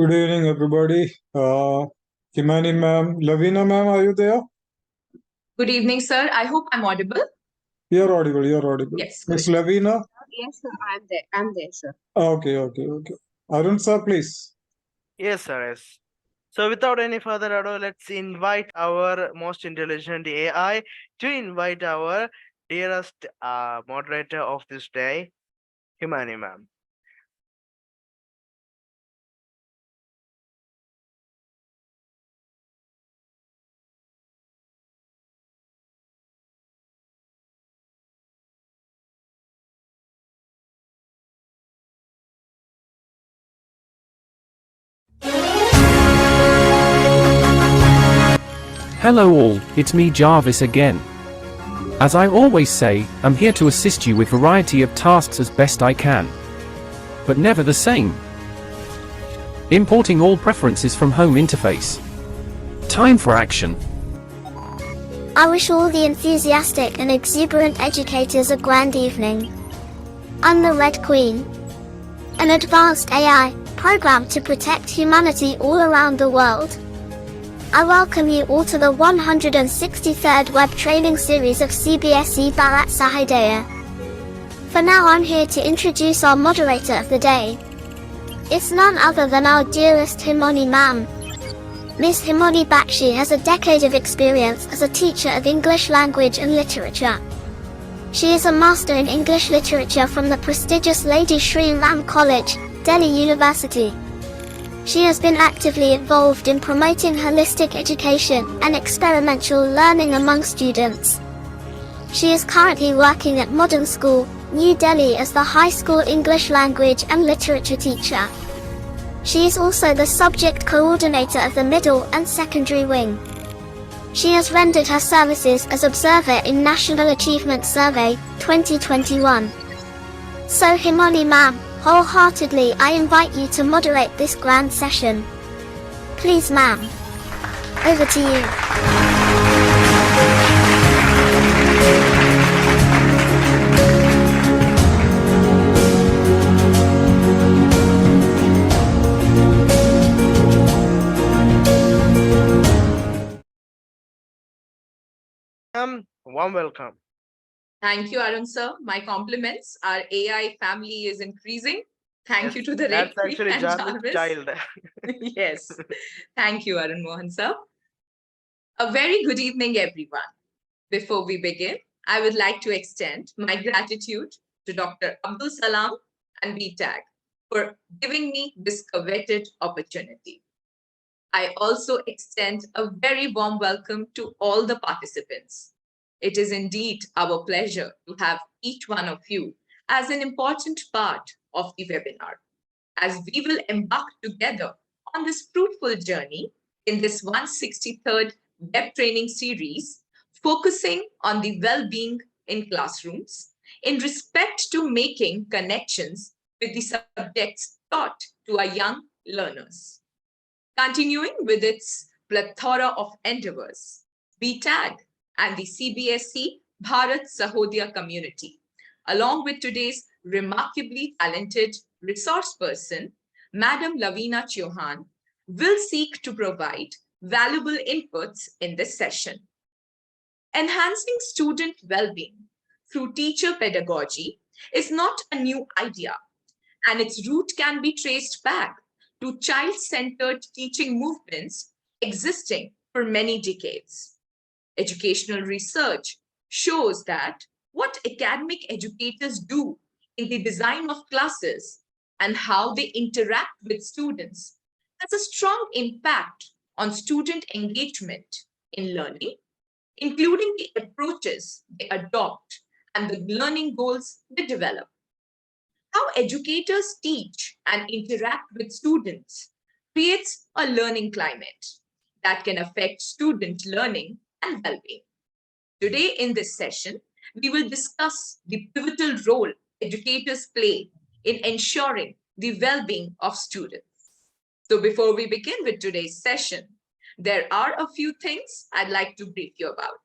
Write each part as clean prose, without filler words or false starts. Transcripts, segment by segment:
Good evening, everybody. Kimani ma'am, Lavina ma'am, are you there? Good evening, sir. I hope I'm audible. You're audible. You're audible. Yes. Miss Lavina? Yes, sir. I'm there, sir. Okay. Arun sir, please. Yes, sir. Yes. So, without any further ado, let's invite our most intelligent AI to invite our dearest moderator of this day, Himani ma'am. Hello all, it's me Jarvis again. As I always say, I'm here to assist you with variety of tasks as best I can. But never the same. Importing all preferences from home interface. Time for action. I wish all the enthusiastic and exuberant educators a grand evening. I'm the Red Queen, an advanced AI programmed to protect humanity all around the world. I welcome you all to the 163rd web training series of CBSE Bharat Sahidaya. For now, I'm here to introduce our moderator of the day. It's none other than our dearest Himani ma'am. Miss Himani Bakshi has a decade of experience as a teacher of English language and literature. She is a master in English literature from the prestigious Lady Shri Ram College, Delhi University. She has been actively involved in promoting holistic education and experiential learning among students. She is currently working at Modern School, New Delhi as the high school English language and literature teacher. She is also the subject coordinator of the middle and secondary wing. She has rendered her services as observer in National Achievement Survey 2021. So Himani ma'am, wholeheartedly I invite you to moderate this grand session. Please ma'am. Over to you. Warm welcome. Thank you, Arun sir. My compliments. Our AI family is increasing. Thank you to the Red That's Queen actually and Jarvis' Jarvis. child. Yes. Thank you, Arun Mohan sir. A very good evening, everyone. Before we begin, I would like to extend my gratitude to Dr. Abdul Salam and BTAG for giving me this coveted opportunity. I also extend a very warm welcome to all the participants. It is indeed our pleasure to have each one of you as an important part of the webinar, as we will embark together on this fruitful journey in this 163rd web training series, focusing on the well-being in classrooms in respect to making connections with the subjects taught to our young learners. Continuing with its plethora of endeavors, BTAG and the CBSE Bharat Sahodaya community, along with today's remarkably talented resource person, Madam Lavina Chauhan, will seek to provide valuable inputs in this session. Enhancing student well-being through teacher pedagogy is not a new idea, and its root can be traced back to child-centered teaching movements existing for many decades. Educational research shows that what academic educators do in the design of classes and how they interact with students has a strong impact on student engagement in learning, including the approaches they adopt and the learning goals they develop. How educators teach and interact with students creates a learning climate that can affect student learning and well-being. Today in this session, we will discuss the pivotal role educators play in ensuring the well-being of students. So before we begin with today's session, there are a few things I'd like to brief you about.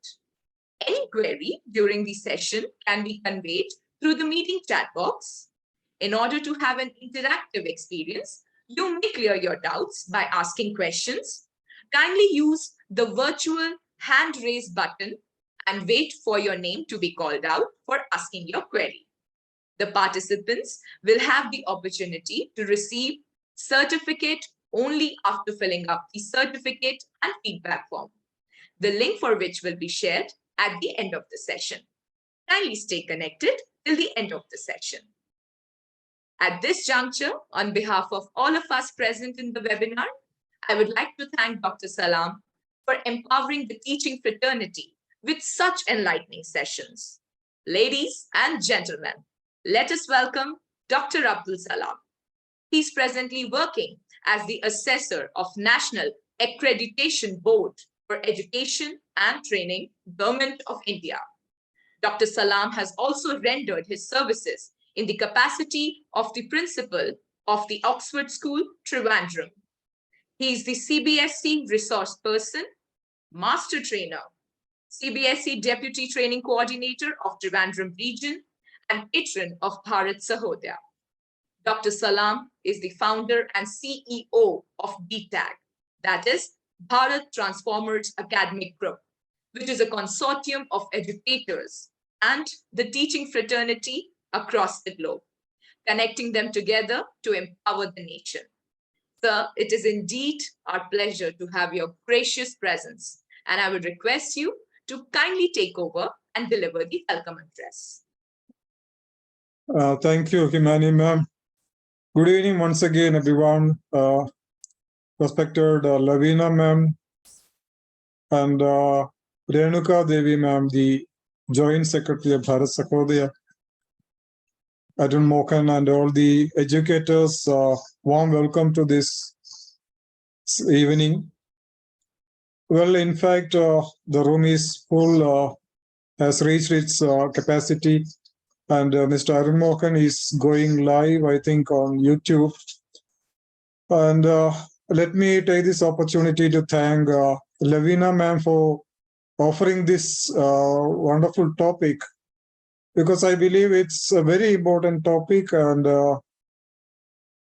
Any query during the session can be conveyed through the meeting chat box. In order to have an interactive experience, You may clear your doubts by asking questions. Kindly use the virtual hand raise button and wait for your name to be called out for asking your query. The participants will have the opportunity to receive certificate only after filling up the certificate and feedback form, the link for which will be shared at the end of the session. Kindly stay connected till the end of the session. At this juncture, on behalf of all of us present in the webinar, I would like to thank Dr. Salam for empowering the teaching fraternity with such enlightening sessions. Ladies and gentlemen, let us welcome Dr. Abdul Salam. He's presently working as the assessor of National Accreditation Board for Education and Training, Government of India. Dr. Salam has also rendered his services in the capacity of the principal of the Oxford School, Trivandrum. He is the CBSE resource person, master trainer, CBSE Deputy Training Coordinator of Trivandrum Region, and patron of Bharat Sahodaya. Dr. Salam is the founder and CEO of BTAG, that is Bharat Transformers Academic Group, which is a consortium of educators and the teaching fraternity across the globe, connecting them together to empower the nation. Sir, it is indeed our pleasure to have your gracious presence, and I would request you to kindly take over and deliver the welcome address. Thank you, Himani ma'am. Good evening once again, everyone. Respected Lavina ma'am and Renuka Devi ma'am, the Joint Secretary of Bharat Sahodaya, Arun Mohan, and all the educators. Warm welcome to this evening. Well, in fact, the room is full, has reached its capacity. And Mr. Arun Mohan is going live, I think, on YouTube. And let me take this opportunity to thank Lavina ma'am for offering this wonderful topic, because I believe it's a very important topic. And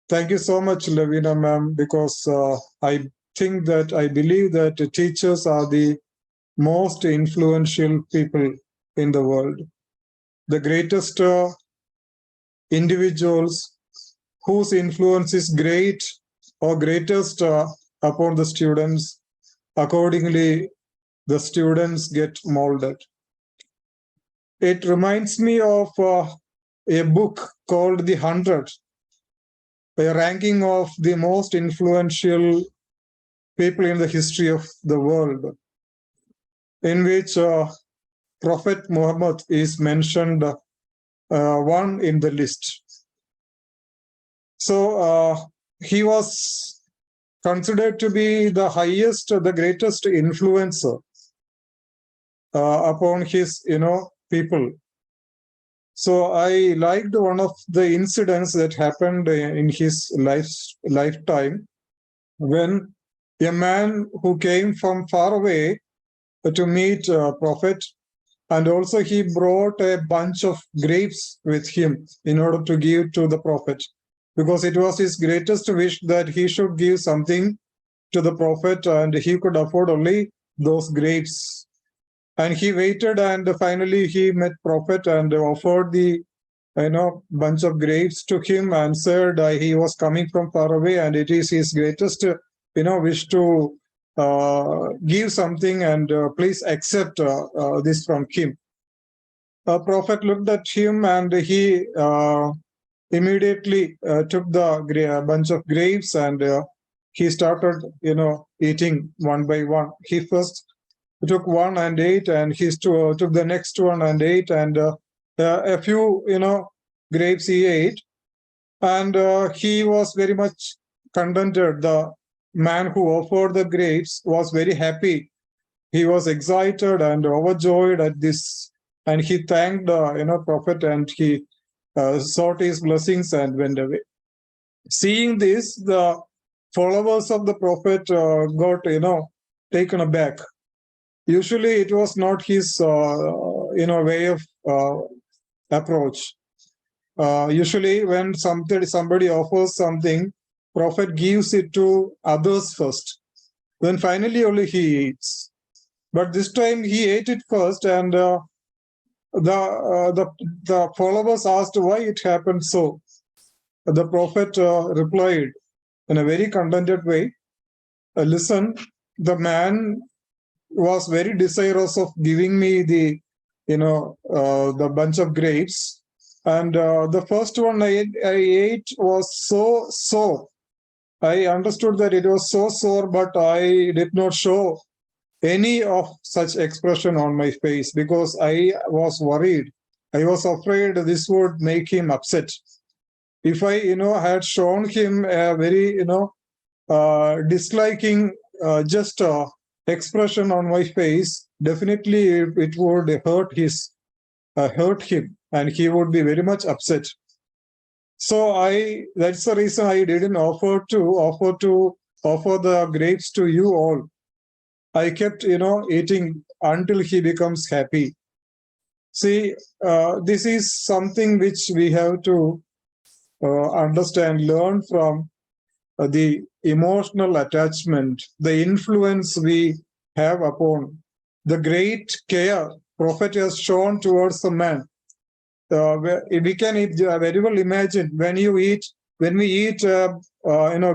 thank you so much, Lavina ma'am, because I believe that teachers are the most influential people in the world. The greatest individuals whose influence is great or greatest upon the students. Accordingly, the students get molded. It reminds me of a book called The 100, a ranking of the most influential people in the history of the world, in which Prophet Muhammad is mentioned one in the list. So he was considered to be the highest, the greatest influencer upon his, people. So I liked one of the incidents that happened in his lifetime, when a man who came from far away to meet Prophet, and also he brought a bunch of grapes with him in order to give to the Prophet, because it was his greatest wish that he should give something to the Prophet, and he could afford only those grapes. And he waited, and finally he met Prophet and offered the bunch of grapes to him, and said he was coming from far away and it is his greatest wish to give something, and please accept this from him. Prophet looked at him, and he immediately took the bunch of grapes, and he started eating one by one. He first took one and ate, and he took the next one and ate, and a few grapes he ate, and he was very much contented. The man who offered the grapes was very happy. He was excited and overjoyed at this, and he thanked Prophet, and he sought his blessings and went away. Seeing this, the followers of the Prophet got taken aback. Usually it was not his way of approach. Usually when somebody offers something, Prophet gives it to others first. Then finally only he eats. But this time he ate it first, and the followers asked why it happened so. The Prophet replied in a very contented way, listen, the man was very desirous of giving me the bunch of grapes, and the first one I ate was so sore. I understood that it was so sore, but I did not show any of such expression on my face because I was worried. I was afraid this would make him upset. If I had shown him a very disliking just expression on my face, definitely it would hurt him, and he would be very much upset. So that's the reason I didn't offer the grapes to you all. I kept eating until he becomes happy. See, this is something which we have to understand, learn from the emotional attachment, the influence we have upon, the great care Prophet has shown towards the man. We can very well imagine when we eat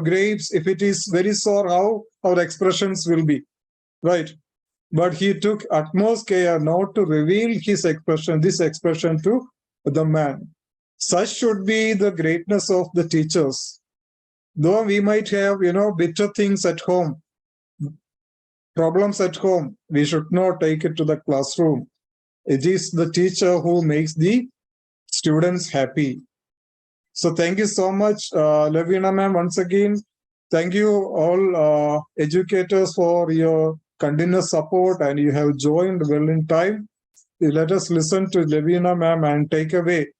grapes, if it is very sour, how our expressions will be, right? But he took utmost care not to reveal this expression to the man. Such should be the greatness of the teachers. Though we might have, bitter things at home, problems at home, we should not take it to the classroom. It is the teacher who makes the students happy. So thank you so much, Lavina ma'am, once again. Thank you all educators for your continuous support, and you have joined well in time. Let us listen to Lavina ma'am and take away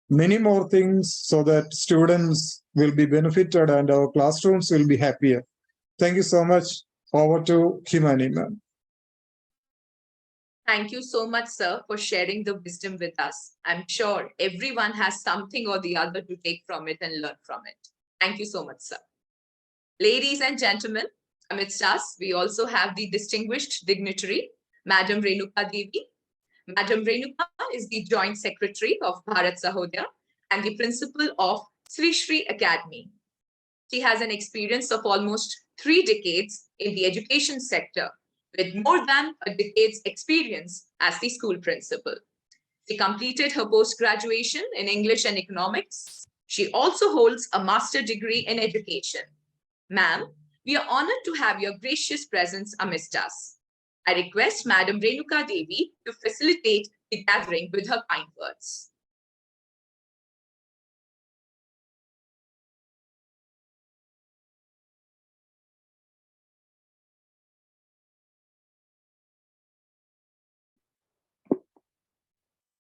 many more things so that students will be benefited and our classrooms will be happier. Thank you so much. Over to Himani ma'am. Thank you so much, sir, for sharing the wisdom with us. I'm sure everyone has something or the other to take from it and learn from it. Thank you so much, sir. Ladies and gentlemen, amidst us, we also have the distinguished dignitary, Madam Renuka Devi. Madam Renuka is the Joint Secretary of Bharat Sahodaya and the Principal of Sri Sri Academy. She has an experience of almost 3 decades in the education sector, with more than a decade's experience as the school principal. She completed her post-graduation in English and economics. She also holds a master's degree in education. Ma'am, we are honored to have your gracious presence amidst us. I request Madam Renuka Devi to facilitate the gathering with her kind words.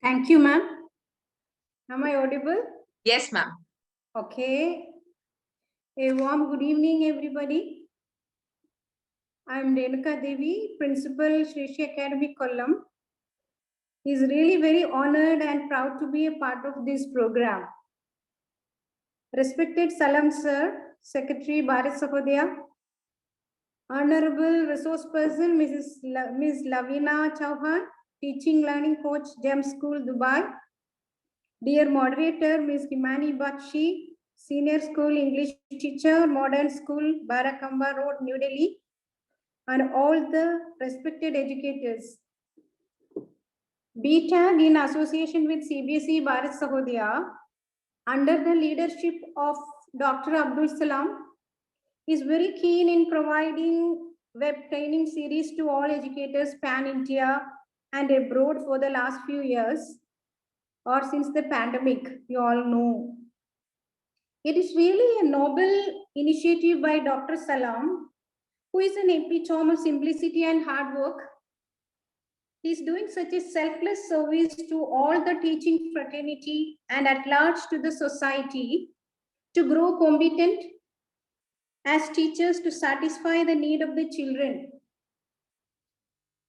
Thank you, ma'am. Am I audible? Yes, ma'am. Okay. A warm good evening, everybody. I'm Renuka Devi, Principal Sri Sri Academy, Kollam. Is really very honored and proud to be a part of this program. Respected Salam Sir, Secretary Bharat Sahodaya, Honorable Resource Person Ms. Lavina Chauhan, Teaching Learning Coach, GEM School, Dubai. Dear Moderator, Ms. Himani Bakshi, Senior School English Teacher, Modern School, Barakamba Road, New Delhi, and all the respected educators. BTAG, in association with CBSE Bharat Sahodaya, under the leadership of Dr. Abdul Salam, is very keen in providing web training series to all educators pan-India and abroad for the last few years, or since the pandemic, you all know. It is really a noble initiative by Dr. Salam, who is an epitome of simplicity and hard work. He is doing such a selfless service to all the teaching fraternity and at large to the society to grow competent as teachers to satisfy the need of the children.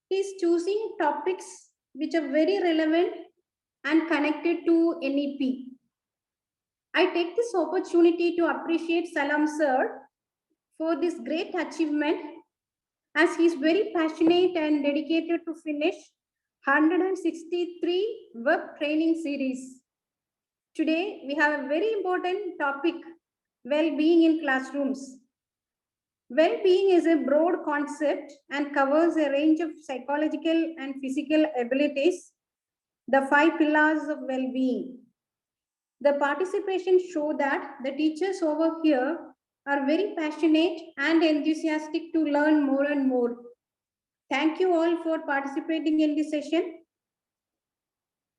He is choosing topics which are very relevant and connected to NEP. I take this opportunity to appreciate Salam sir for this great achievement, as he is very passionate and dedicated to finish 163 web training series. Today, we have a very important topic, well-being in classrooms. Well-being is a broad concept and covers a range of psychological and physical abilities, the 5 pillars of well-being. The participation show that the teachers over here are very passionate and enthusiastic to learn more and more. Thank you all for participating in this session.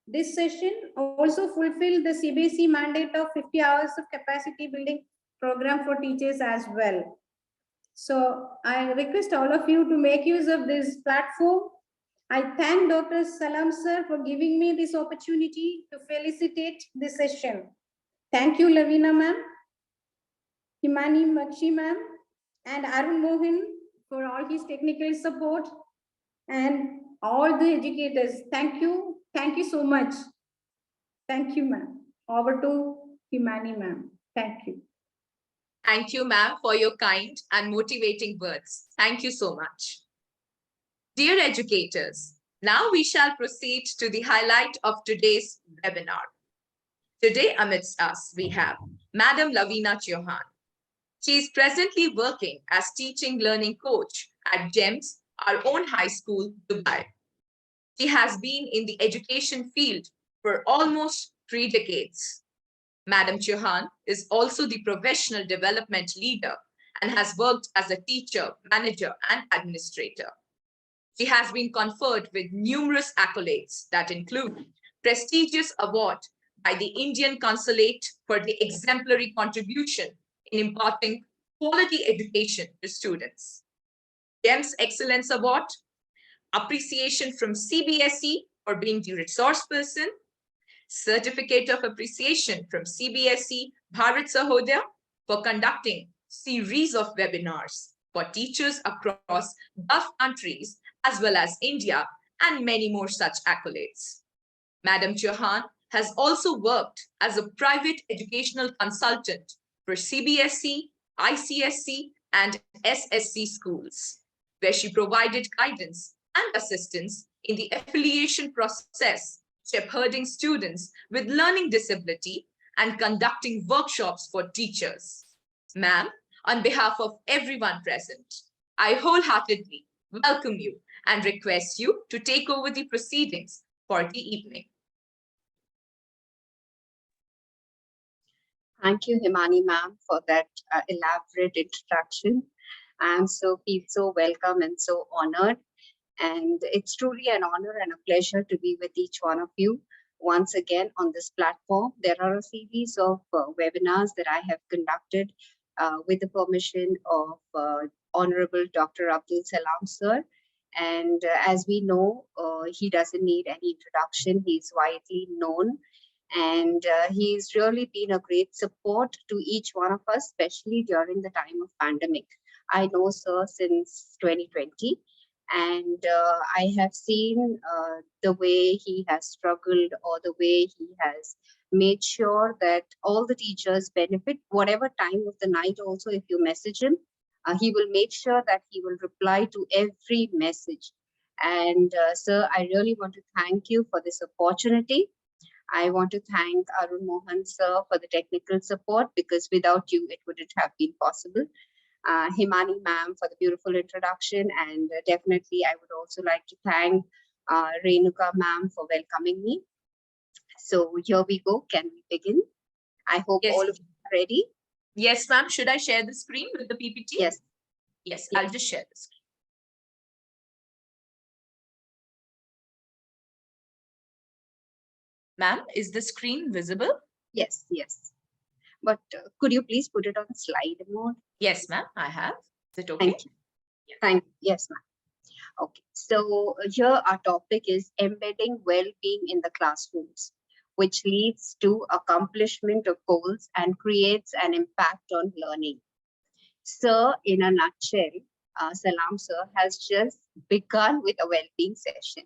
This session also fulfilled the CBSE mandate of 50 hours of capacity building program for teachers as well. So I request all of you to make use of this platform. I thank Dr. Salam sir for giving me this opportunity to felicitate this session. Thank you, Lavina ma'am, Himani Makshi ma'am, and Arun Mohan for all his technical support, and all the educators. Thank you. Thank you so much. Thank you, ma'am. Over to Himani ma'am. Thank you. Thank you, ma'am, for your kind and motivating words. Thank you so much. Dear educators, now we shall proceed to the highlight of today's webinar. Today amidst us, we have Madam Lavina Chauhan. She is presently working as teaching learning coach at GEMS, our own high school, Dubai. She has been in the education field for almost 3 decades. Madam Chauhan is also the professional development leader and has worked as a teacher, manager, and administrator. She has been conferred with numerous accolades that include prestigious award by the Indian Consulate for the exemplary contribution in imparting quality education to students, GEMS Excellence Award, appreciation from CBSE for being the resource person, Certificate of Appreciation from CBSE Bharat Sahodaya for conducting series of webinars for teachers across Gulf countries as well as India, and many more such accolades. Madam Chauhan has also worked as a private educational consultant for CBSE, ICSE, and SSC schools, where she provided guidance and assistance in the affiliation process, shepherding students with learning disability and conducting workshops for teachers. Ma'am, on behalf of everyone present, I wholeheartedly welcome you and request you to take over the proceedings for the evening. Thank you, Himani ma'am, for that elaborate introduction. Feel so welcome and so honored. And it's truly an honor and a pleasure to be with each one of you once again on this platform. There are a series of webinars that I have conducted with the permission of Honorable Dr. Abdul Salam sir. And as we know, he doesn't need any introduction. He's widely known. And he's really been a great support to each one of us, especially during the time of pandemic. I know sir since 2020. And I have seen the way he has struggled, or the way he has made sure that all the teachers benefit, whatever time of the night also, if you message him, he will make sure that he will reply to every message. And sir, I really want to thank you for this opportunity. I want to thank Arun Mohan sir for the technical support, because without you, it wouldn't have been possible. Himani ma'am for the beautiful introduction, and definitely I would also like to thank Renuka ma'am for welcoming me. So here we go. Can we begin? I hope Yes. all of you are ready. Yes, ma'am. Should I share the screen with the PPT? Yes. Yes, I'll just share the screen. Ma'am, is the screen visible? Yes, yes. But could you please put it on slide mode? Yes, ma'am, I have. Is it okay? Thank you. Thank you. Yes, ma'am. Okay. So here our topic is embedding well-being in the classrooms, which leads to accomplishment of goals and creates an impact on learning. Sir, in a nutshell, Salam sir has just begun with a well-being session.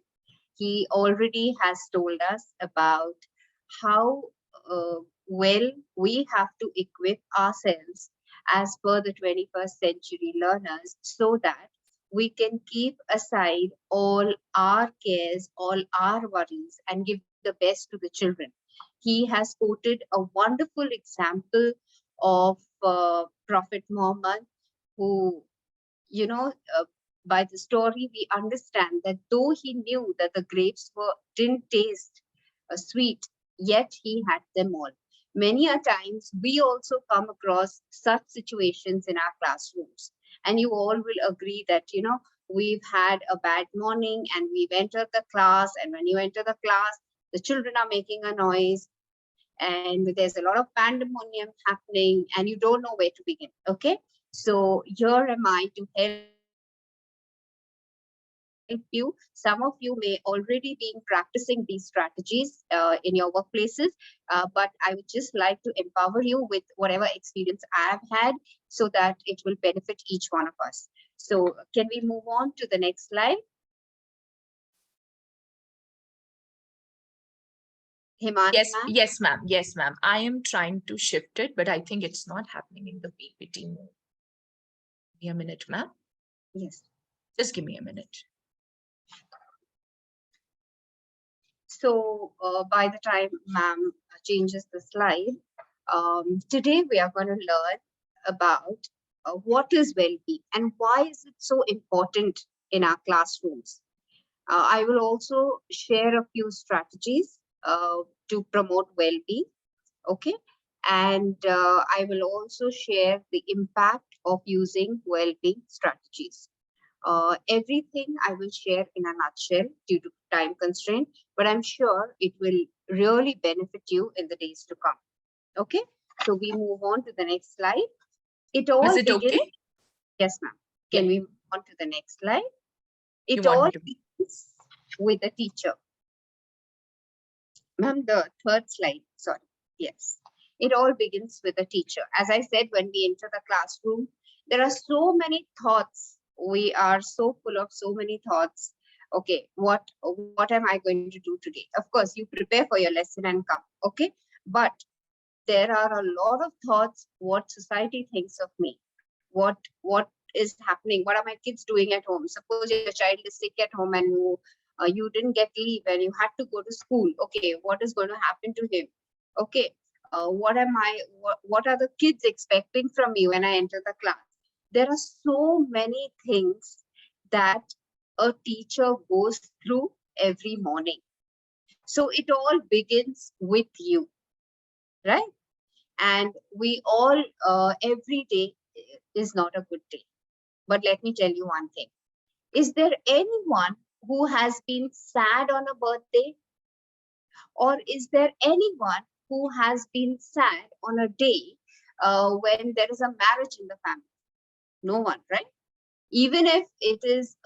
He already has told us about how well, we have to equip ourselves as per the 21st century learners so that we can keep aside all our cares, all our worries, and give the best to the children. He has quoted a wonderful example of Prophet Muhammad, who, by the story, we understand that though he knew that the grapes didn't taste sweet, yet he had them all. Many a times we also come across such situations in our classrooms, and you all will agree that we've had a bad morning and we've entered the class, and when you enter the class, the children are making a noise and there's a lot of pandemonium happening and you don't know where to begin. Okay, so here am I to help you. Some of you may already be practicing these strategies in your workplaces, but I would just like to empower you with whatever experience I have had so that it will benefit each one of us. So can we move on to the next slide? Himani, Yes, ma'am? yes, ma'am. Yes, ma'am. I am trying to shift it, but I think it's not happening in the PPT mode. Give me a minute, ma'am. Yes. Just give me a minute. So by the time ma'am changes the slide, today we are going to learn about what is well-being and why is it so important in our classrooms. I will also share a few strategies to promote well-being, okay? And I will also share the impact of using well-being strategies. Everything I will share in a nutshell due to time constraint, but I'm sure it will really benefit you in the days to come. Okay, so we move on to the next slide. It all Is it begins. okay? Yes, ma'am. Can Yeah. we move on to the next slide? You It want me all to- begins with a teacher. Ma'am, the third slide, sorry. Yes, it all begins with a teacher. As I said, when we enter the classroom, there are so many thoughts. We are so full of so many thoughts. Okay, what am I going to do today? Of course, you prepare for your lesson and come. Okay, but there are a lot of thoughts. What society thinks of me? What is happening? What are my kids doing at home? Suppose your child is sick at home and you didn't get leave and you had to go to school. Okay, what is going to happen to him? Okay, what are the kids expecting from me when I enter the class? There are so many things that a teacher goes through every morning. So it all begins with you, right? And we all, every day is not a good day. But let me tell you one thing. Is there anyone who has been sad on a birthday? Or is there anyone who has been sad on a day when there is a marriage in the family? No one, right? Even if it is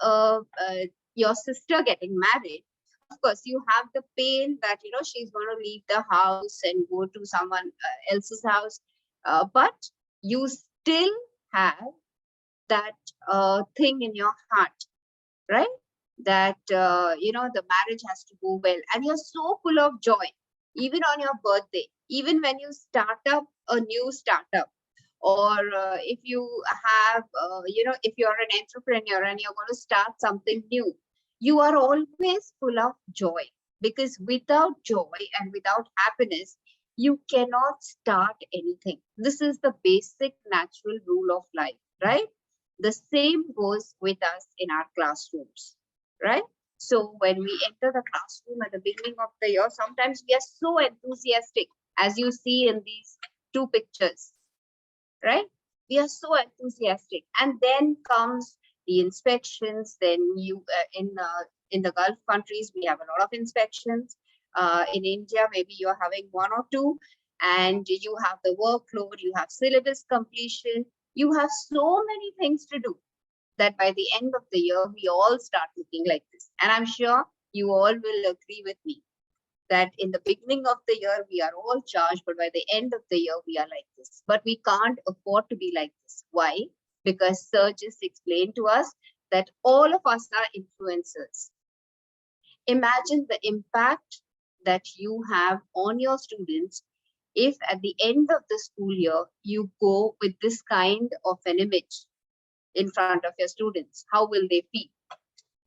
your sister getting married, of course, you have the pain that, she's going to leave the house and go to someone else's house. But you still have that thing in your heart, right? That, the marriage has to go well. And you're so full of joy, even on your birthday, even when you start up a new startup. Or if you have, if you're an entrepreneur and you're going to start something new, you are always full of joy, because without joy and without happiness, you cannot start anything. This is the basic natural rule of life, right? The same goes with us in our classrooms, right? So when we enter the classroom at the beginning of the year, sometimes we are so enthusiastic, as you see in these two pictures, right? We are so enthusiastic, and then comes the inspections. Then you in the Gulf countries, we have a lot of inspections. In India, maybe you're having one or two, and you have the workload, you have syllabus completion, you have so many things to do that by the end of the year, we all start looking like this. And I'm sure you all will agree with me that in the beginning of the year, we are all charged, but by the end of the year, we are like this. But we can't afford to be like this. Why? Because Sir just explained to us that all of us are influencers. Imagine the impact that you have on your students if at the end of the school year, you go with this kind of an image in front of your students, how will they feel?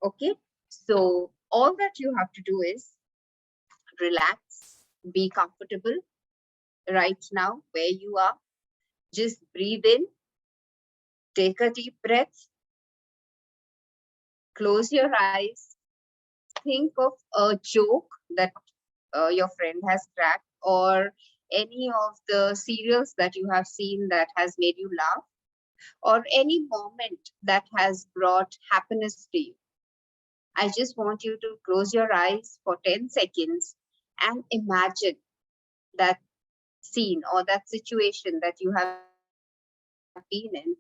Okay, so all that you have to do is relax, be comfortable right now where you are. Just breathe in, take a deep breath, close your eyes, think of a joke that your friend has cracked, or any of the serials that you have seen that has made you laugh, or any moment that has brought happiness to you. I just want you to close your eyes for 10 seconds and imagine that scene or that situation that you have been in,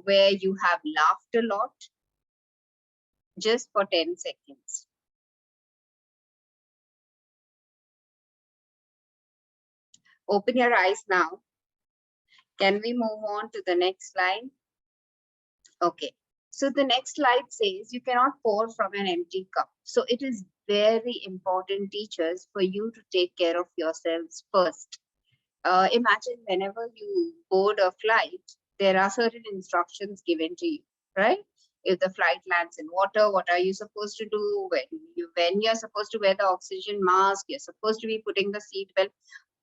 where you have laughed a lot, just for 10 seconds. Open your eyes now. Can we move on to the next slide? Okay. So the next slide says you cannot pour from an empty cup. So it is very important, teachers, for you to take care of yourselves first. Imagine whenever you board a flight, there are certain instructions given to you, right? If the flight lands in water, what are you supposed to do? When you're supposed to wear the oxygen mask, you're supposed to be putting the seat belt.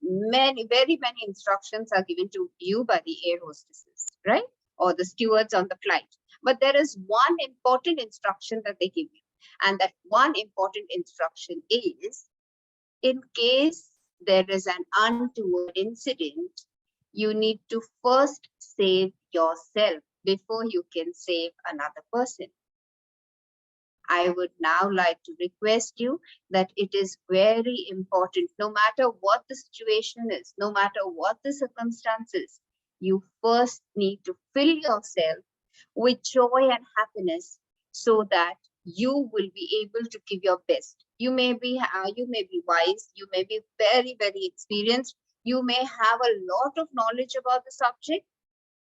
Very many instructions are given to you by the air hostesses, right? Or the stewards on the flight. But there is one important instruction that they give you. And that one important instruction is, in case there is an untoward incident, you need to first save yourself before you can save another person. I would now like to request you that it is very important, no matter what the situation is, no matter what the circumstances, you first need to fill yourself with joy and happiness so that you will be able to give your best. You may be wise, you may be very experienced, you may have a lot of knowledge about the subject,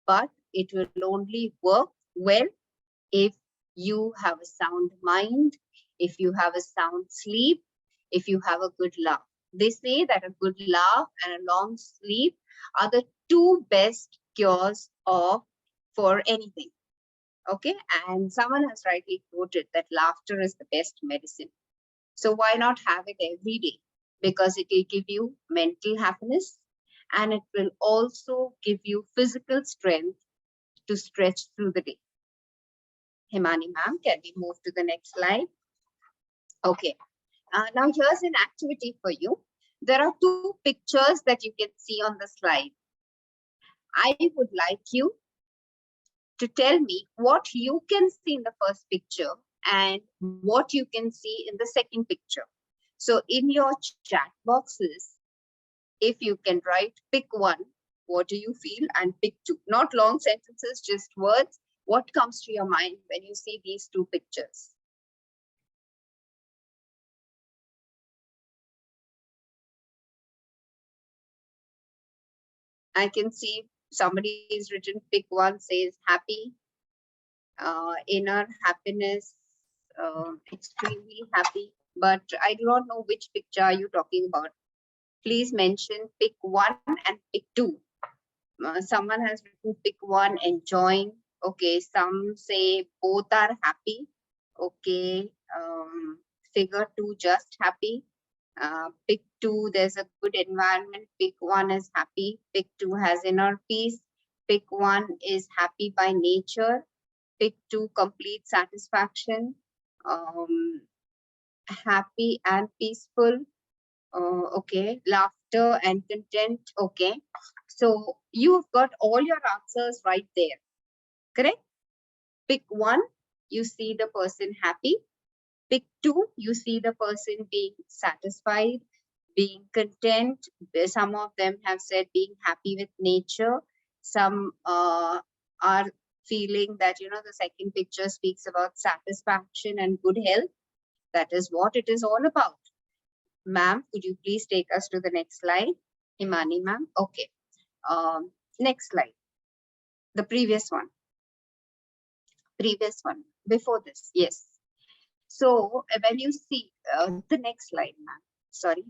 but it will only work well if you have a sound mind, if you have a sound sleep, if you have a good laugh. They say that a good laugh and a long sleep are the two best cures for anything. Okay, and someone has rightly quoted that laughter is the best medicine. So why not have it every day? Because it will give you mental happiness and it will also give you physical strength to stretch through the day. Himani ma'am, can we move to the next slide? Okay, now here's an activity for you. There are two pictures that you can see on the slide. I would like you to tell me what you can see in the first picture and what you can see in the second picture. So in your chat boxes, if you can write, pick one, what do you feel, and pick two. Not long sentences, just words. What comes to your mind when you see these two pictures? I can see somebody is written, pick one, says happy, inner happiness, extremely happy, but I do not know which picture are you talking about. Please mention, pick one and pick two. Someone has written pick one, enjoying. Okay, some say both are happy. Okay, figure two, just happy. Pick two, there's a good environment. Pick one is happy. Pick two has inner peace. Pick one is happy by nature. Pick two, complete satisfaction. Happy and peaceful. Okay, laughter and content. Okay, so you've got all your answers right there, correct? Pick one, you see the person happy. Pick two, you see the person being satisfied, being content. Some of them have said being happy with nature. Some are feeling that, the second picture speaks about satisfaction and good health. That is what it is all about. Ma'am, could you please take us to the next slide? Himani ma'am. Okay. Next slide. The previous one. Before this. Yes. So when you see the next slide, ma'am. Sorry.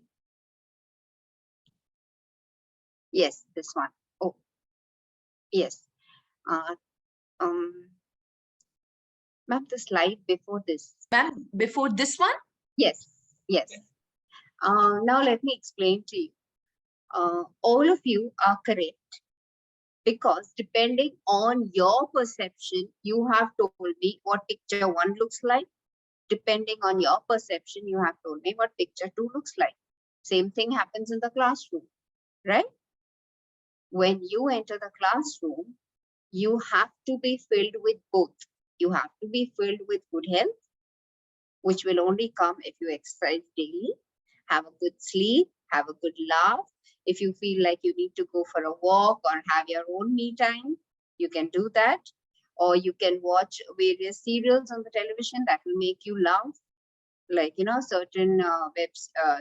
Yes, this one. Oh, yes. Ma'am, the slide before this. Ma'am, before this one? Yes, yes. Now let me explain to you. All of you are correct because depending on your perception, you have told me what picture 1 looks like. Depending on your perception, you have told me what picture 2 looks like. Same thing happens in the classroom, right? When you enter the classroom, you have to be filled with both. You have to be filled with good health, which will only come if you exercise daily, have a good sleep, have a good laugh. If you feel like you need to go for a walk or have your own me time, you can do that. Or you can watch various serials on the television that will make you laugh. Like, you know, certain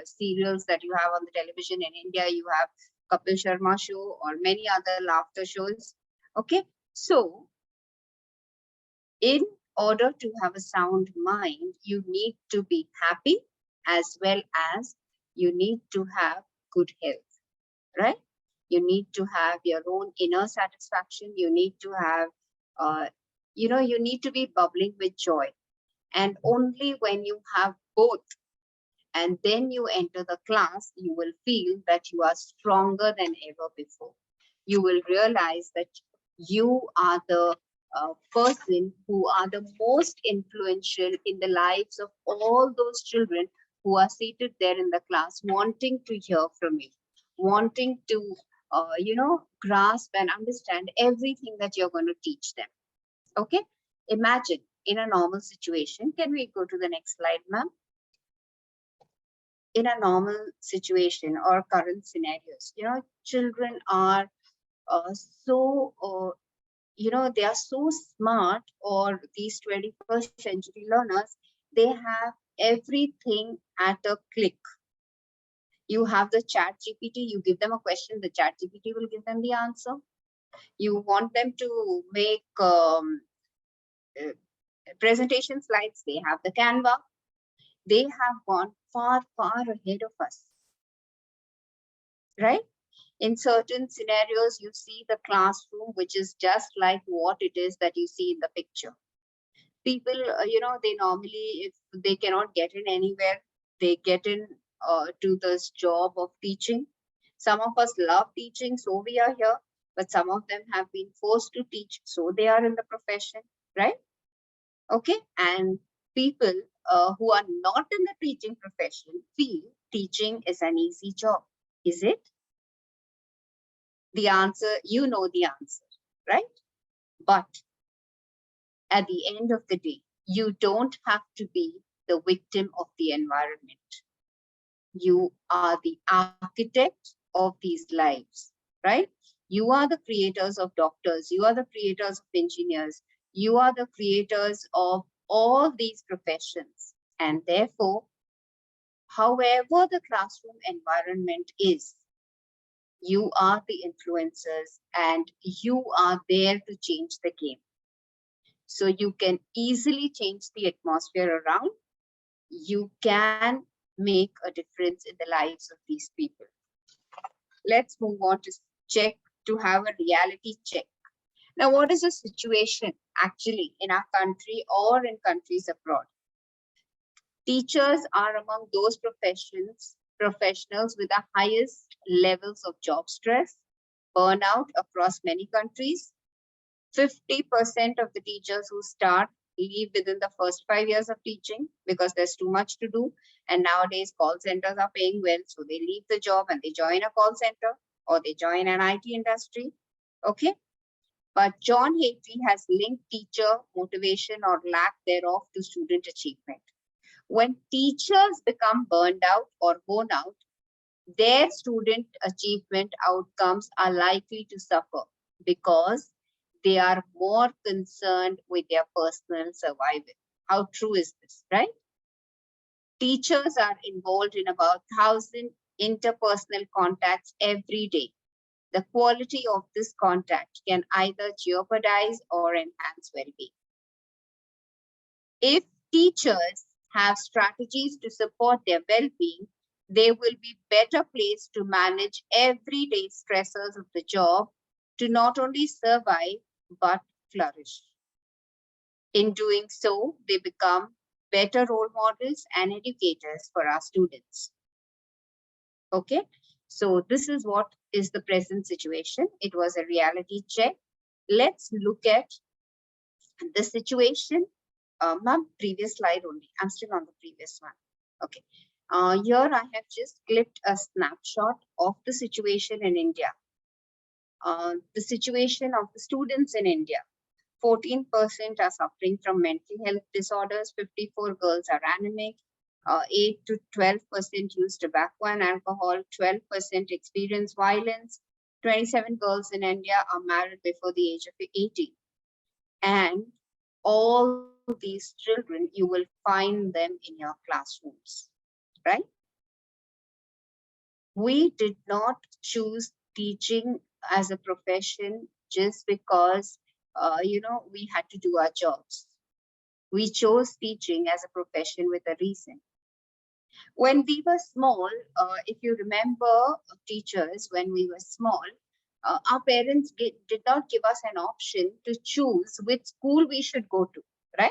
serials that you have on the television in India, you have Kapil Sharma show or many other laughter shows. Okay, so in order to have a sound mind, you need to be happy as well as you need to have good health, right? You need to have your own inner satisfaction. You need to have, you need to be bubbling with joy. And only when you have both and then you enter the class, you will feel that you are stronger than ever before. You will realize that you are the person who are the most influential in the lives of all those children who are seated there in the class, wanting to hear from you, wanting to, grasp and understand everything that you're going to teach them. Okay, imagine in a normal situation. Can we go to the next slide, ma'am? In a normal situation or current scenarios, children are they are so smart, or these 21st century learners, they have everything at a click. You have the chat GPT, you give them a question, the chat GPT will give them the answer. You want them to make presentation slides, they have the Canva. They have gone far, far ahead of us, right? In certain scenarios, you see the classroom, which is just like what it is that you see in the picture. People, they normally, if they cannot get in anywhere, they get in to this job of teaching. Some of us love teaching, so we are here, but some of them have been forced to teach, so they are in the profession, right? Okay, and people who are not in the teaching profession feel teaching is an easy job. Is it? The answer, you know the answer, right? But at the end of the day, you don't have to be the victim of the environment. You are the architect of these lives, right? You are the creators of doctors. You are the creators of engineers. You are the creators of all these professions. And therefore, however the classroom environment is, you are the influencers and you are there to change the game. So you can easily change the atmosphere around. You can make a difference in the lives of these people. Let's move on to have a reality check. Now, what is the situation actually in our country or in countries abroad? Teachers are among those professionals with the highest levels of job stress, burnout across many countries. 50% of the teachers who start leave within the first 5 years of teaching because there's too much to do. And nowadays call centers are paying well, so they leave the job and they join a call center or they join an IT industry. Okay. But John Hattie has linked teacher motivation or lack thereof to student achievement. When teachers become burned out or worn out, their student achievement outcomes are likely to suffer because they are more concerned with their personal survival. How true is this, right? Teachers are involved in about 1,000 interpersonal contacts every day. The quality of this contact can either jeopardize or enhance well-being. If teachers have strategies to support their well-being, They will be better placed to manage everyday stressors of the job to not only survive, but flourish. In doing so, they become better role models and educators for our students. Okay, so this is what is the present situation. It was a reality check. Let's look at the situation. Ma'am, previous slide only. I'm still on the previous one. Okay. Here I have just clipped a snapshot of the situation in India. The situation of the students in India. 14% are suffering from mental health disorders. 54 girls are anemic. 8 to 12% use tobacco and alcohol. 12% experience violence. 27 girls in India are married before the age of 18. And all these children, you will find them in your classrooms, right? We did not choose teaching as a profession just because, we had to do our jobs. We chose teaching as a profession with a reason. When we were small, if you remember teachers, when we were small, our parents did not give us an option to choose which school we should go to, right?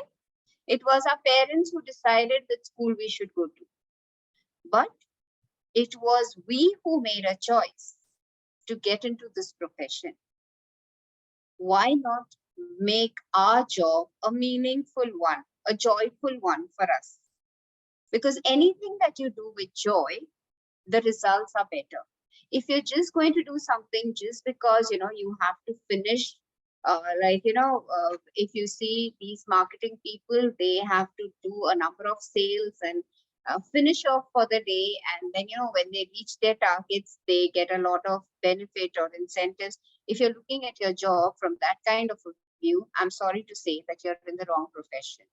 It was our parents who decided which school we should go to. But it was we who made a choice to get into this profession. Why not make our job a meaningful one, a joyful one for us? Because anything that you do with joy, the results are better. If you're just going to do something just because, you have to finish, if you see these marketing people, they have to do a number of sales and finish off for the day. And then, when they reach their targets, they get a lot of benefit or incentives. If you're looking at your job from that kind of a view, I'm sorry to say that you're in the wrong profession.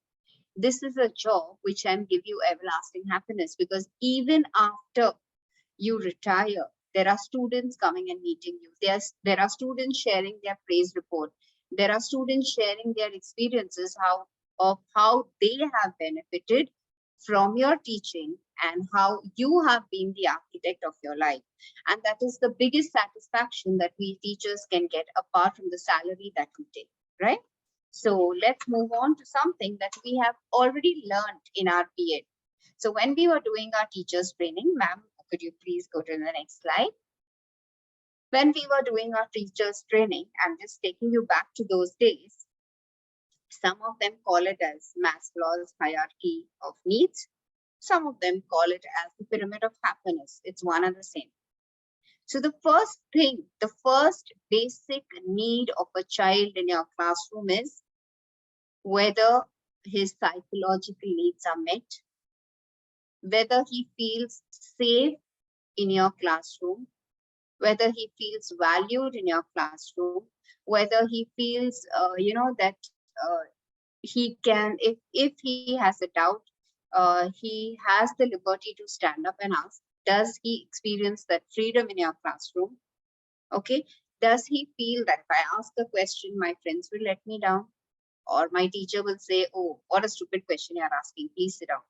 This is a job which can give you everlasting happiness, because even after you retire, there are students coming and meeting you. There are students sharing their praise report. There are students sharing their experiences of how they have benefited from your teaching and how you have been the architect of your life. And that is the biggest satisfaction that we teachers can get apart from the salary that we take, right? So let's move on to something that we have already learned in our PA. So when we were doing our teachers training, ma'am, could you please go to the next slide? When we were doing our teachers training, I'm just taking you back to those days. Some of them call it as Maslow's hierarchy of needs. Some of them call it as the pyramid of happiness. It's one and the same. So the first thing, the first basic need of a child in your classroom is whether his psychological needs are met, whether he feels safe in your classroom, whether he feels valued in your classroom, whether he feels, that he can, if he has a doubt, he has the liberty to stand up and ask. Does he experience that freedom in your classroom? Okay. Does he feel that if I ask a question, my friends will let me down? Or my teacher will say, oh, what a stupid question you're asking. Please sit down.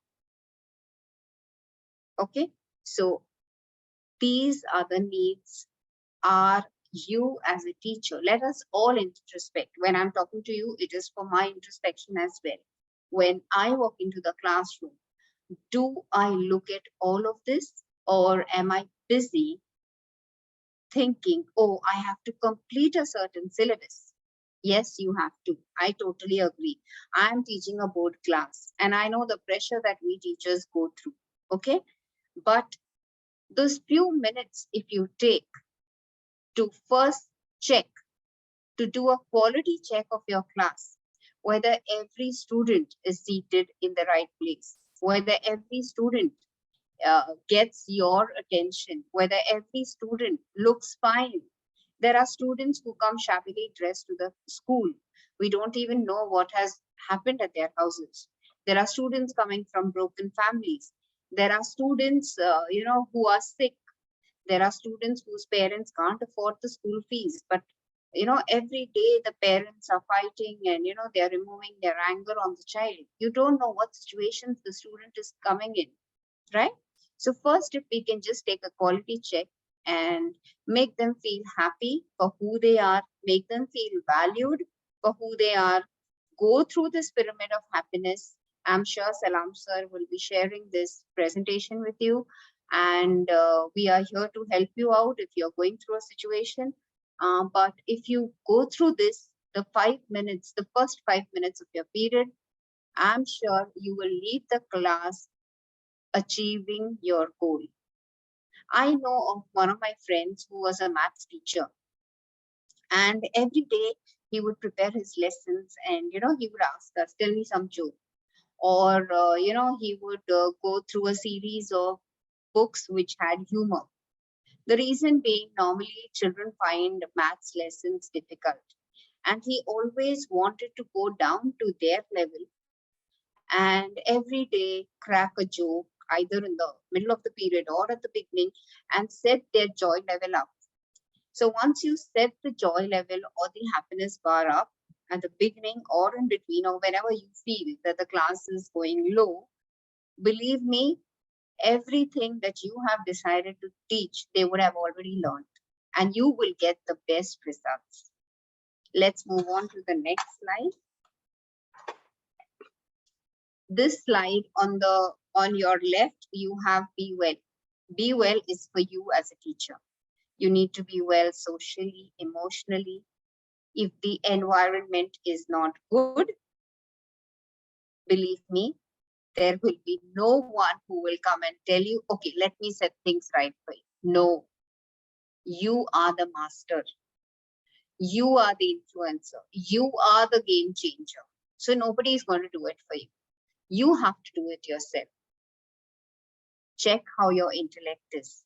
Okay. So these are the needs. Are you as a teacher? Let us all introspect. When I'm talking to you, it is for my introspection as well. When I walk into the classroom, do I look at all of this, or am I busy thinking, oh, I have to complete a certain syllabus? Yes, you have to. I totally agree. I am teaching a board class and I know the pressure that we teachers go through. Okay. But those few minutes, if you take to first check, to do a quality check of your class, whether every student is seated in the right place, whether every student gets your attention, whether every student looks fine. There are students who come shabbily dressed to the school. We don't even know what has happened at their houses. There are students coming from broken families. There are students, who are sick. There are students whose parents can't afford the school fees, but every day the parents are fighting and they are removing their anger on the child. You don't know what situations the student is coming in, right? So first, if we can just take a quality check and make them feel happy for who they are, make them feel valued for who they are, go through this pyramid of happiness. I'm sure Salam sir will be sharing this presentation with you, and we are here to help you out if you're going through a situation. But if you go through this, the 5 minutes, the first 5 minutes of your period, I'm sure you will leave the class achieving your goal. I know of one of my friends who was a maths teacher, and every day he would prepare his lessons, and he would ask us, tell me some joke, or he would go through a series of books which had humor. The reason being, normally children find maths lessons difficult, and he always wanted to go down to their level and every day crack a joke either in the middle of the period or at the beginning and set their joy level up. So once you set the joy level or the happiness bar up at the beginning or in between, or whenever you feel that the class is going low, believe me, everything that you have decided to teach, they would have already learned, and you will get the best results. Let's move on to the next slide. This slide on your left, you have Be Well. Be Well is for you as a teacher. You need to be well socially, emotionally. If the environment is not good, believe me, there will be no one who will come and tell you, okay, let me set things right for you. No, you are the master. You are the influencer. You are the game changer. So nobody is going to do it for you. You have to do it yourself. Check how your intellect is.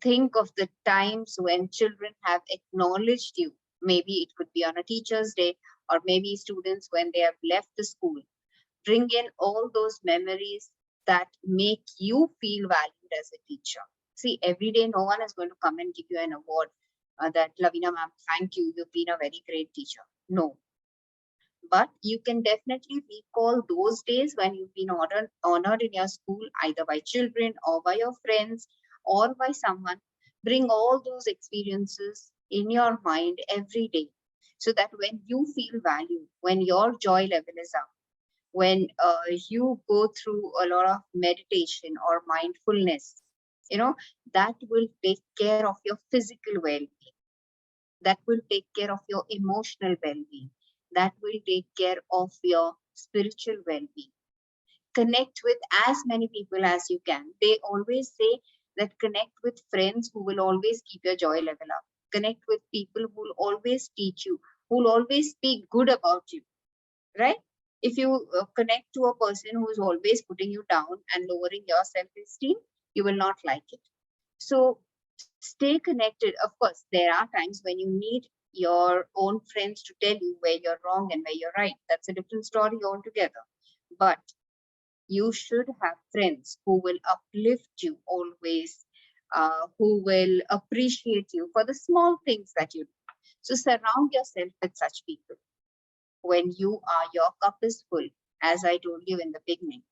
Think of the times when children have acknowledged you. Maybe it could be on a teacher's day, or maybe students when they have left the school. Bring in all those memories that make you feel valued as a teacher. See, every day no one is going to come and give you an award that, Lavina ma'am, thank you, you've been a very great teacher. No. But you can definitely recall those days when you've been honored in your school, either by children or by your friends or by someone. Bring all those experiences in your mind every day, so that when you feel valued, when your joy level is up, when you go through a lot of meditation or mindfulness, that will take care of your physical well-being. That will take care of your emotional well-being. That will take care of your spiritual well-being. Connect with as many people as you can. They always say that connect with friends who will always keep your joy level up. Connect with people who will always teach you, who will always speak good about you, right? If you connect to a person who is always putting you down and lowering your self-esteem, you will not like it. So stay connected. Of course, there are times when you need your own friends to tell you where you're wrong and where you're right. That's a different story altogether. But you should have friends who will uplift you always, who will appreciate you for the small things that you do. So surround yourself with such people. When your cup is full, as I told you in the beginning,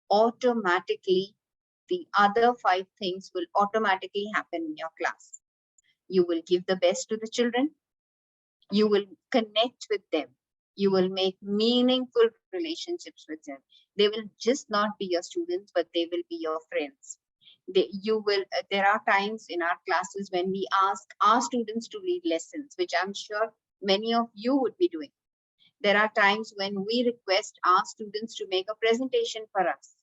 automatically the other 5 things will automatically happen in your class. You will give the best to the children. You will connect with them. You will make meaningful relationships with them. They will just not be your students, but they will be your friends. There are times in our classes when we ask our students to lead lessons, which I'm sure many of you would be doing. There are times when we request our students to make a presentation for us.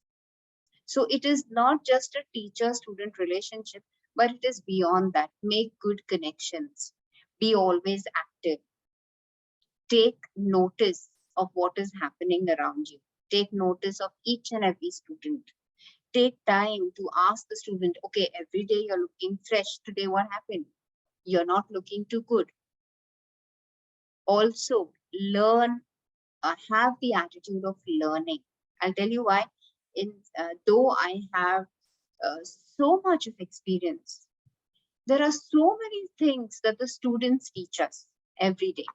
So it is not just a teacher-student relationship, but it is beyond that. Make good connections. Be always active. Take notice of what is happening around you. Take notice of each and every student. Take time to ask the student, okay, every day you're looking fresh. Today, what happened? You're not looking too good. Also, learn, have the attitude of learning. I'll tell you why. Though I have so much of experience, there are so many things that the students teach us every day.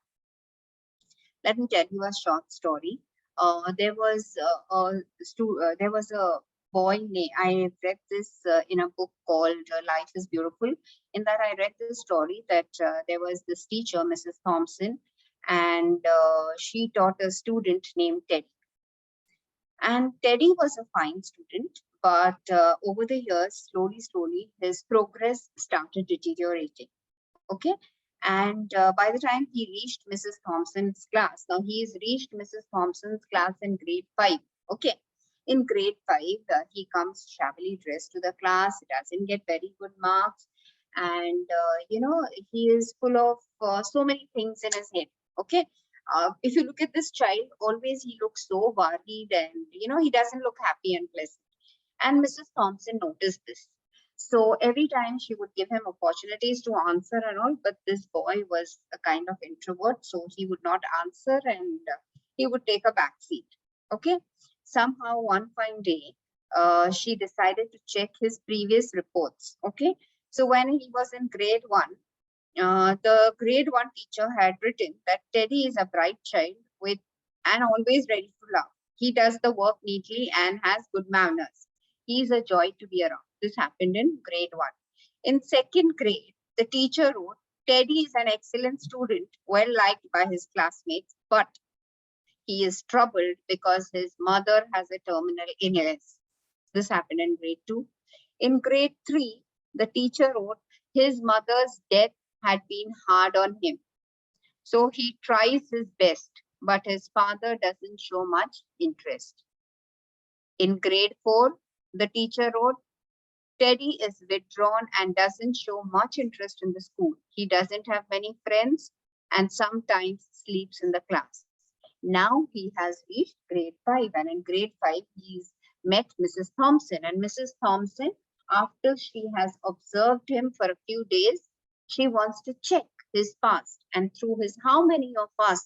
Let me tell you a short story. There was a boy name. I read this in a book called Life is Beautiful. In that, I read this story that there was this teacher, Mrs. Thompson, and she taught a student named Teddy. And Teddy was a fine student, but over the years, slowly, his progress started deteriorating. Okay. And by the time he reached Mrs. Thompson's class, now he has reached Mrs. Thompson's class in grade 5. Okay. In grade 5, he comes shabbily dressed to the class, doesn't get very good marks. And, he is full of so many things in his head. Okay. If you look at this child, always he looks so worried and, he doesn't look happy and pleasant. And Mrs. Thompson noticed this. So every time she would give him opportunities to answer and all, but this boy was a kind of introvert, so he would not answer and he would take a back seat. Okay. Somehow one fine day, she decided to check his previous reports. Okay. So when he was in grade 1, the grade 1 teacher had written that Teddy is a bright child with and always ready to laugh. He does the work neatly and has good manners. He is a joy to be around. This happened in grade 1. In 2nd grade, the teacher wrote, Teddy is an excellent student, well liked by his classmates, but he is troubled because his mother has a terminal illness. This happened in grade 2. In grade 3, the teacher wrote, his mother's death had been hard on him. So he tries his best, but his father doesn't show much interest. In grade 4, the teacher wrote, Teddy is withdrawn and doesn't show much interest in the school. He doesn't have many friends and sometimes sleeps in the class. Now he has reached grade 5, and in grade 5, he's met Mrs. Thompson. And Mrs. Thompson, after she has observed him for a few days, she wants to check his past. And through his, how many of us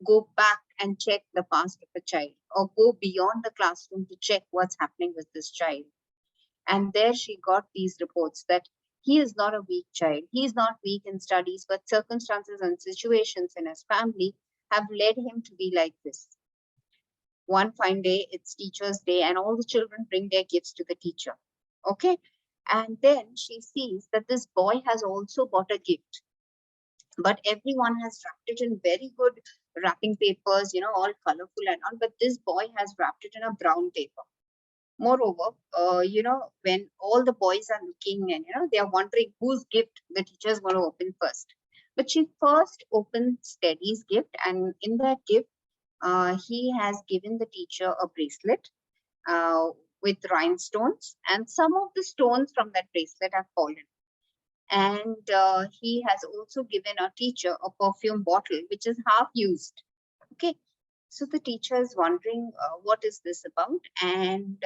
go back and check the past of a child or go beyond the classroom to check what's happening with this child? And there she got these reports that he is not a weak child. He is not weak in studies, but circumstances and situations in his family have led him to be like this. One fine day, it's Teacher's Day, and all the children bring their gifts to the teacher. Okay. And then she sees that this boy has also bought a gift. But everyone has wrapped it in very good wrapping papers, all colorful and all. But this boy has wrapped it in a brown paper. Moreover, when all the boys are looking and, they are wondering whose gift the teacher is going to open first. But she first opens Teddy's gift, and in that gift, he has given the teacher a bracelet with rhinestones, and some of the stones from that bracelet have fallen. And he has also given a teacher a perfume bottle, which is half used. Okay. So the teacher is wondering, what is this about? And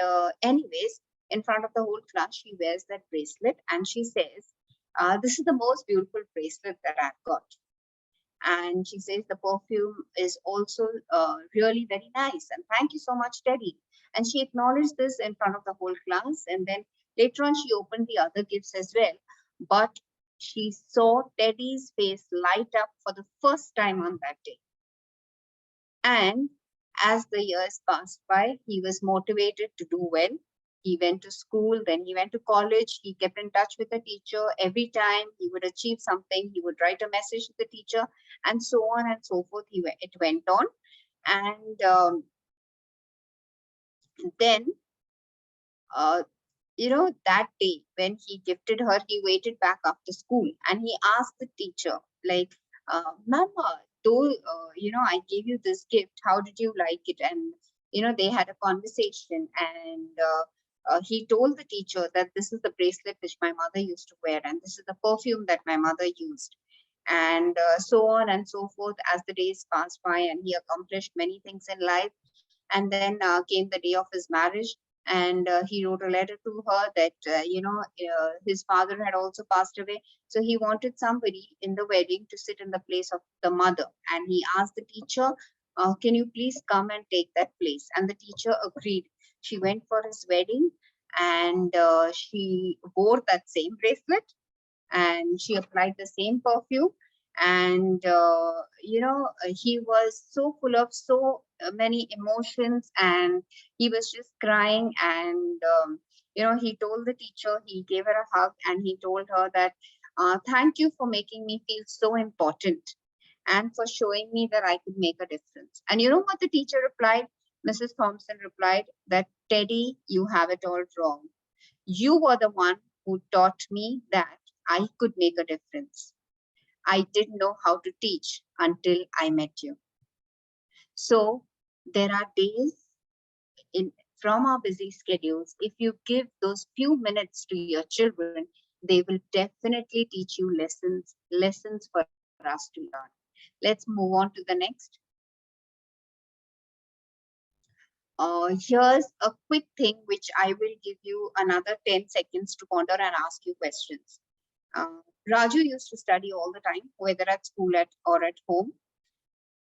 anyways, in front of the whole class, she wears that bracelet and she says, this is the most beautiful bracelet that I've got. And she says the perfume is also really very nice. And thank you so much, Teddy. And she acknowledged this in front of the whole class. And then later on, she opened the other gifts as well. But she saw Teddy's face light up for the first time on that day. And as the years passed by, he was motivated to do well. He went to school, then he went to college. He kept in touch with the teacher. Every time he would achieve something, he would write a message to the teacher, and so on and so forth. It went on. And then, that day when he gifted her, he waited back after school and he asked the teacher, like, Mama, though, I gave you this gift, how did you like it? And, they had a conversation, and he told the teacher that this is the bracelet which my mother used to wear, and this is the perfume that my mother used. And so on and so forth as the days passed by, and he accomplished many things in life. And then came the day of his marriage, and he wrote a letter to her that, his father had also passed away. So he wanted somebody in the wedding to sit in the place of the mother. And he asked the teacher, can you please come and take that place? And the teacher agreed. She went for his wedding, and she wore that same bracelet, and she applied the same perfume. And, he was so full of so many emotions, and he was just crying. And he told the teacher, he gave her a hug, and he told her that thank you for making me feel so important and for showing me that I could make a difference. And you know what the teacher replied? Mrs. Thompson replied that, Teddy, you have it all wrong. You were the one who taught me that I could make a difference. I didn't know how to teach until I met you. So there are days from our busy schedules, if you give those few minutes to your children, they will definitely teach you lessons for us to learn. Let's move on to the next. Here's a quick thing which I will give you another 10 seconds to ponder and ask you questions. Raju used to study all the time, whether at school or at home.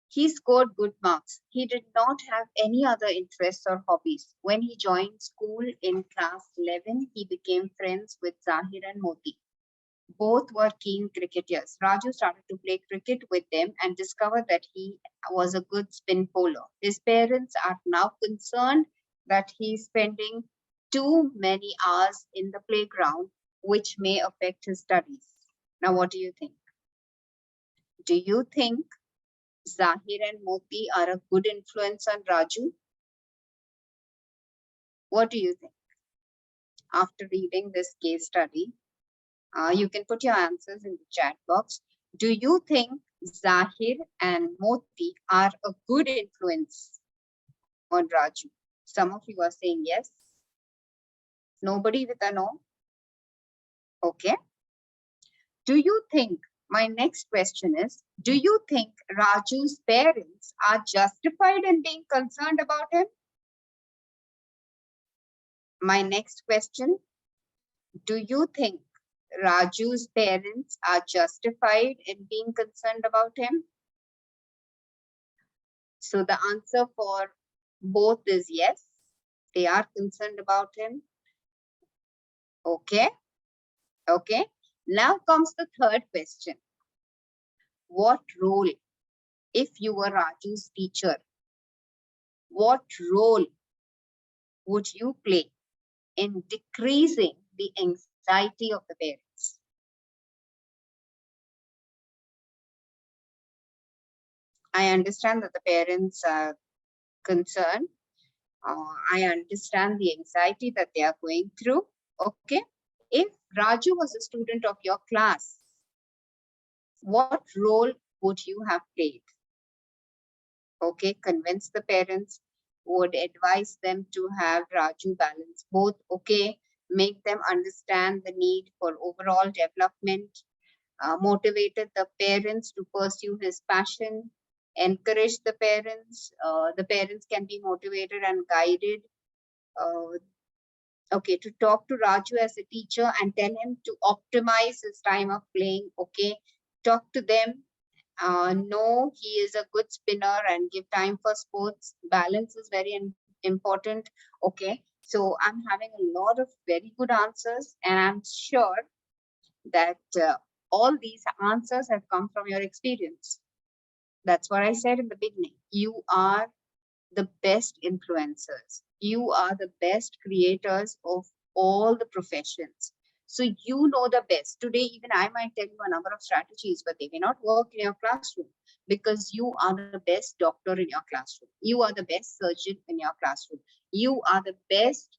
He scored good marks. He did not have any other interests or hobbies. When he joined school in class 11, he became friends with Zahir and Moti. Both were keen cricketers. Raju started to play cricket with them and discovered that he was a good spin bowler. His parents are now concerned that he's spending too many hours in the playground, which may affect his studies. Now, what do you think? Do you think Zahir and Moti are a good influence on Raju? What do you think? After reading this case study, you can put your answers in the chat box. Do you think Zahir and Moti are a good influence on Raju? Some of you are saying yes. Nobody with a no? Okay. Do you think, my next question is, do you think Raju's parents are justified in being concerned about him? My next question, do you think Raju's parents are justified in being concerned about him? So the answer for both is yes, they are concerned about him. Okay. Okay. Now comes the third question. What role, if you were Raju's teacher, what role would you play in decreasing the anxiety of the parents? I understand that the parents are concerned. I understand the anxiety that they are going through. Okay. If Raju was a student of your class, what role would you have played? Okay, convince the parents, would advise them to have Raju balance both. Okay, make them understand the need for overall development, motivated the parents to pursue his passion, encourage the parents. The parents can be motivated and guided. Okay, to talk to Raju as a teacher and tell him to optimize his time of playing. Okay, talk to them. No, he is a good spinner and give time for sports. Balance is very important. Okay, so I'm having a lot of very good answers, and I'm sure that all these answers have come from your experience. That's what I said in the beginning. You are the best influencers. You are the best creators of all the professions. So you know the best. Today, even I might tell you a number of strategies, but they may not work in your classroom because you are the best doctor in your classroom. You are the best surgeon in your classroom. You are the best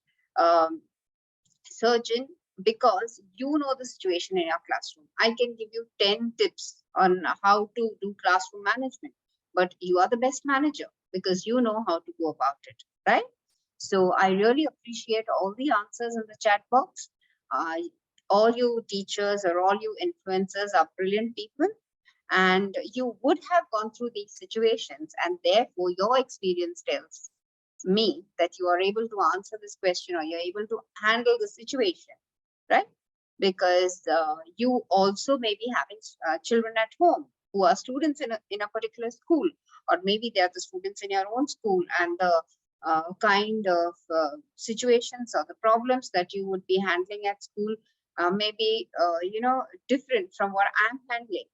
surgeon because you know the situation in your classroom. I can give you 10 tips on how to do classroom management, but you are the best manager because you know how to go about it, right? So I really appreciate all the answers in the chat box. All you teachers or all you influencers are brilliant people, and you would have gone through these situations, and therefore your experience tells me that you are able to answer this question or you're able to handle the situation, right? Because you also may be having children at home who are students in a particular school, or maybe they are the students in your own school, and the kind of situations or the problems that you would be handling at school may be different from what I'm handling.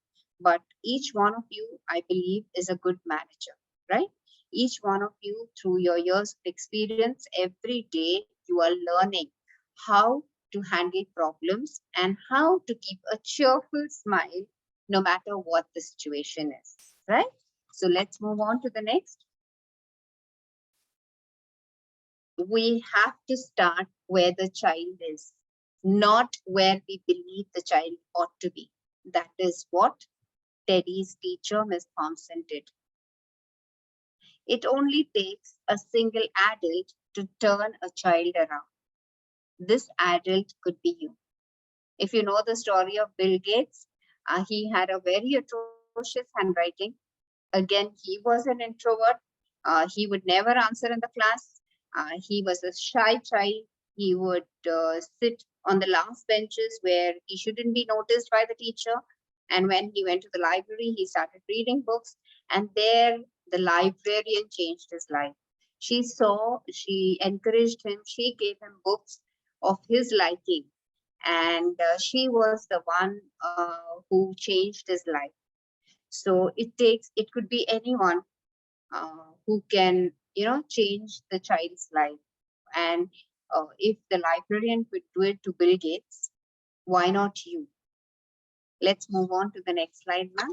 But each one of you, I believe, is a good manager, right? Each one of you, through your years of experience, every day you are learning how to handle problems and how to keep a cheerful smile no matter what the situation is, right? So let's move on to the next. We have to start where the child is, not where we believe the child ought to be. That is what Teddy's teacher, Miss Thompson, did. It only takes a single adult to turn a child around. This adult could be you. If you know the story of Bill Gates, he had a very atrocious handwriting. Again, he was an introvert. He would never answer in the class. He was a shy child. He would sit on the last benches where he shouldn't be noticed by the teacher. And when he went to the library, he started reading books. And there, the librarian changed his life. She encouraged him, she gave him books of his liking. And she was the one who changed his life. So it could be anyone who can, change the child's life. And if the librarian could do it to Bill Gates, why not you? Let's move on to the next slide, ma'am.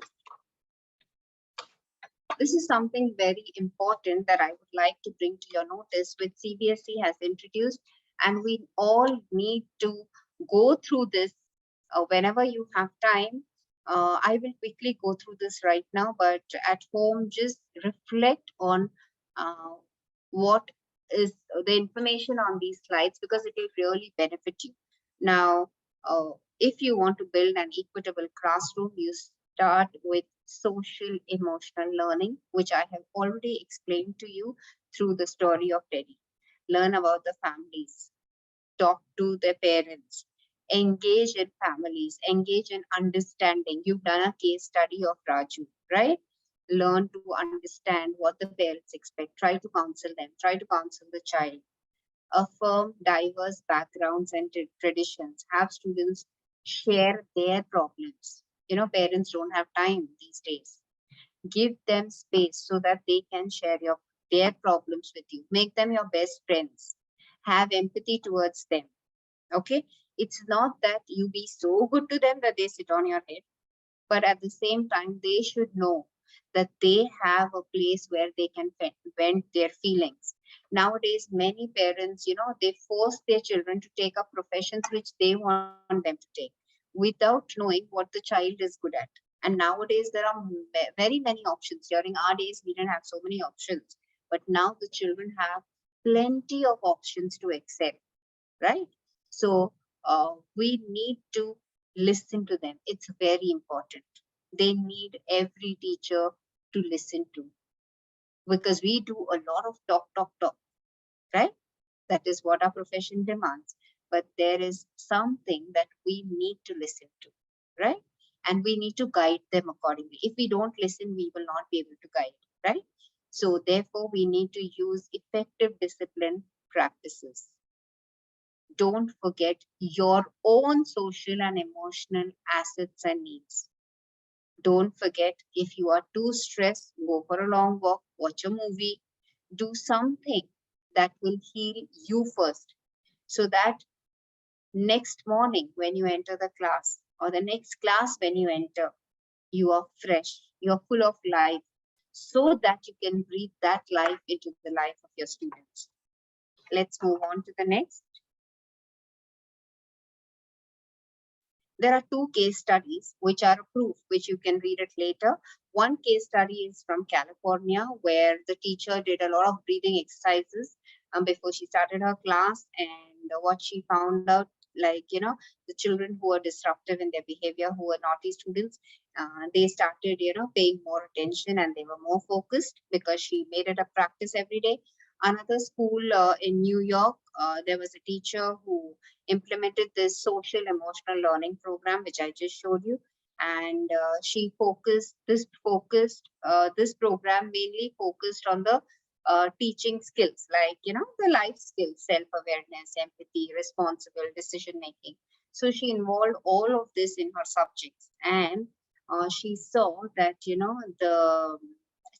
This is something very important that I would like to bring to your notice, which CBSE has introduced, and we all need to go through this whenever you have time. I will quickly go through this right now, but at home, just reflect on what is the information on these slides, because it will really benefit you. Now, if you want to build an equitable classroom, you start with social emotional learning, which I have already explained to you through the story of Teddy. Learn about the families, talk to their parents, engage in families, engage in understanding. You've done a case study of Raju, right? Learn to understand what the parents expect. Try to counsel them, try to counsel the child. Affirm diverse backgrounds and traditions. Have students share their problems. Parents don't have time these days. Give them space so that they can share their problems with you. Make them your best friends. Have empathy towards them. Okay, it's not that you be so good to them that they sit on your head, but at the same time, they should know that they have a place where they can vent their feelings. Nowadays, many parents, they force their children to take up professions which they want them to take without knowing what the child is good at. And nowadays, there are very many options. During our days, we didn't have so many options, but now the children have plenty of options to excel, right? So we need to listen to them. It's very important. They need every teacher to listen to, because we do a lot of talk, right? That is what our profession demands. But there is something that we need to listen to, right? And we need to guide them accordingly. If we don't listen, we will not be able to guide, right? So therefore, we need to use effective discipline practices. Don't forget your own social and emotional assets and needs. Don't forget, if you are too stressed, go for a long walk, watch a movie, do something that will heal you first, so that next morning when you enter the class, or the next class when you enter, you are fresh, you're full of life, so that you can breathe that life into the life of your students. Let's move on to the next. There are two case studies which are approved, which you can read it later. One case study is from California, where the teacher did a lot of breathing exercises before she started her class. And what she found out, the children who are disruptive in their behavior, who are naughty students, they started, paying more attention, and they were more focused because she made it a practice every day. Another school in New York, there was a teacher who implemented this social emotional learning program, which I just showed you. And this program mainly focused on the teaching skills, like, the life skills, self-awareness, empathy, responsible decision-making. So she involved all of this in her subjects, and she saw that, the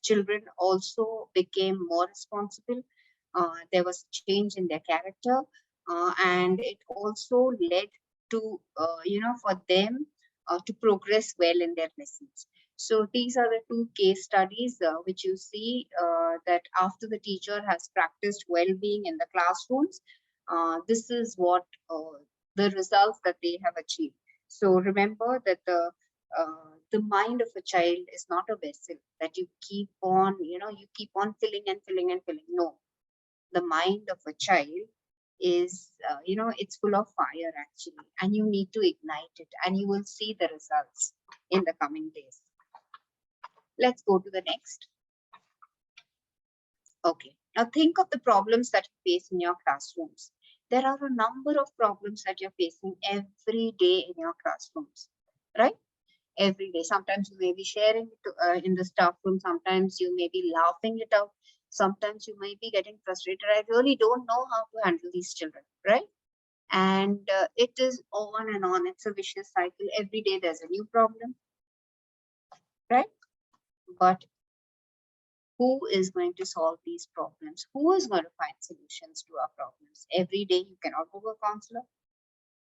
children also became more responsible. There was a change in their character, and it also led to, for them to progress well in their lessons. So these are the two case studies which you see that after the teacher has practiced well-being in the classrooms, this is what the results that they have achieved. So remember that the mind of a child is not a vessel that you keep on, you keep on filling and filling and filling. No, the mind of a child is, it's full of fire actually, and you need to ignite it, and you will see the results in the coming days. Let's go to the next. Okay, now think of the problems that you face in your classrooms. There are a number of problems that you're facing every day in your classrooms, right? Every day. Sometimes you may be sharing it in the staff room. Sometimes you may be laughing it out. Sometimes you might be getting frustrated. I really don't know how to handle these children, right? And it is on and on. It's a vicious cycle. Every day there's a new problem, right? But who is going to solve these problems? Who is going to find solutions to our problems? Every day you cannot go to a counselor.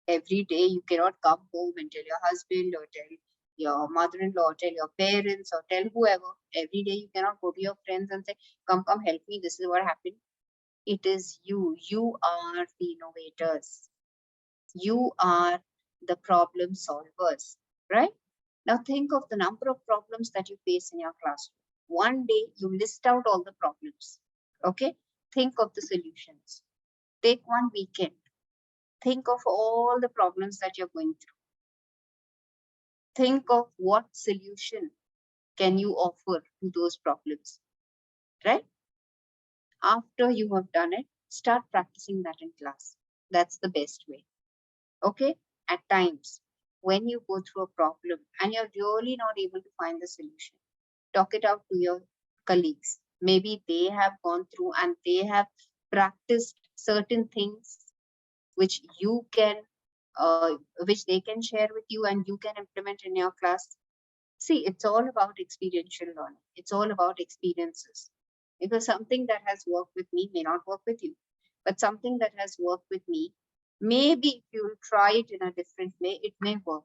Every day you cannot come home and tell your husband or tell your mother-in-law, tell your parents, or tell whoever. Every day you cannot go to your friends and say, come, help me. This is what happened. It is you. You are the innovators. You are the problem solvers, right? Now think of the number of problems that you face in your classroom. One day you list out all the problems. Okay? Think of the solutions. Take one weekend. Think of all the problems that you're going through. Think of what solution can you offer to those problems, right? After you have done it, start practicing that in class. That's the best way. Okay? At times, when you go through a problem and you're really not able to find the solution, talk it out to your colleagues. Maybe they have gone through and they have practiced certain things which you can, which they can share with you and you can implement in your class. See, it's all about experiential learning. It's all about experiences. Because something that has worked with me may not work with you, but something that has worked with me, maybe if you try it in a different way, it may work.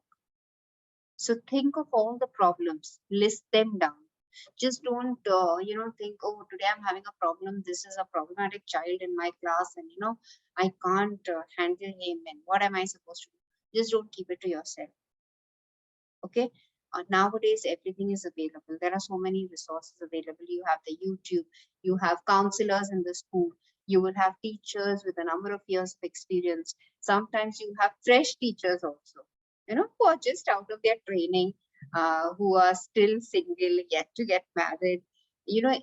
So think of all the problems, list them down. Just don't, think, oh, today I'm having a problem. This is a problematic child in my class, and I can't handle him. And what am I supposed to do? Just don't keep it to yourself. Okay. Nowadays, everything is available. There are so many resources available. You have the YouTube. You have counselors in the school. You will have teachers with a number of years of experience. Sometimes you have fresh teachers also, who are just out of their training, who are still single, yet to get married.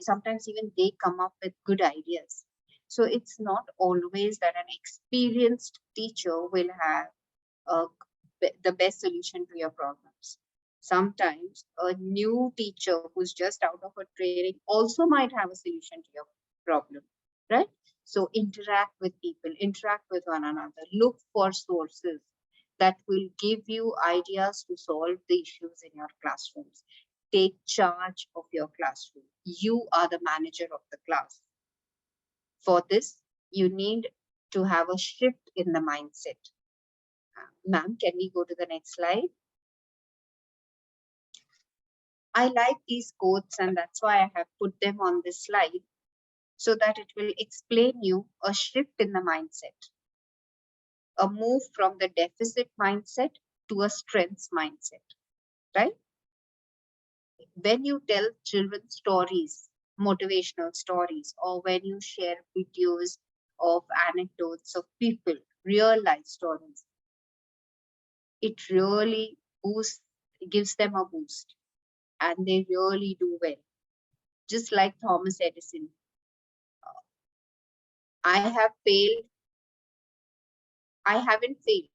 Sometimes even they come up with good ideas. So it's not always that an experienced teacher will have the best solution to your problems. Sometimes a new teacher who's just out of a training also might have a solution to your problem, right? So interact with people, interact with one another, look for sources that will give you ideas to solve the issues in your classrooms. Take charge of your classroom. You are the manager of the class. For this, you need to have a shift in the mindset. Ma'am, can we go to the next slide? I like these quotes, and that's why I have put them on this slide, so that it will explain you a shift in the mindset, a move from the deficit mindset to a strengths mindset, right? When you tell children stories, motivational stories, or when you share videos of anecdotes of people, real life stories, it really gives them a boost, and they really do well. Just like Thomas Edison. I have failed. I haven't failed.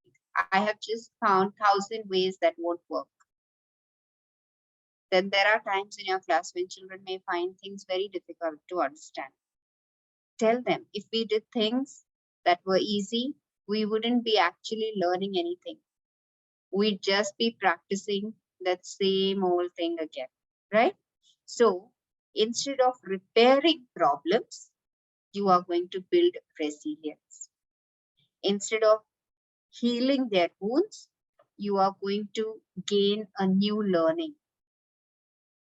I have just found 1,000 ways that won't work. Then there are times in your class when children may find things very difficult to understand. Tell them, if we did things that were easy, we wouldn't be actually learning anything. We'd just be practicing that same old thing again, right? So Instead of repairing problems, you are going to build resilience. Instead of healing their wounds, you are going to gain a new learning.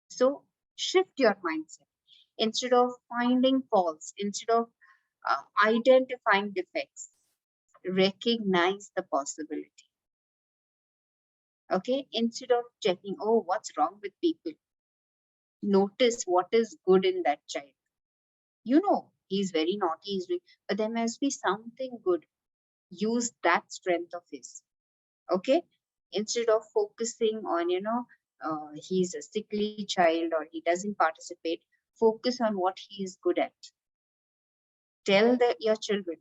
So shift your mindset. Instead of finding faults, instead of identifying defects, recognize the possibility. Okay, instead of checking, oh, what's wrong with people, notice what is good in that child. You know, he's very naughty, but there must be something good. Use that strength of his. Okay, instead of focusing on, he's a sickly child or he doesn't participate, focus on what he is good at. Tell your children,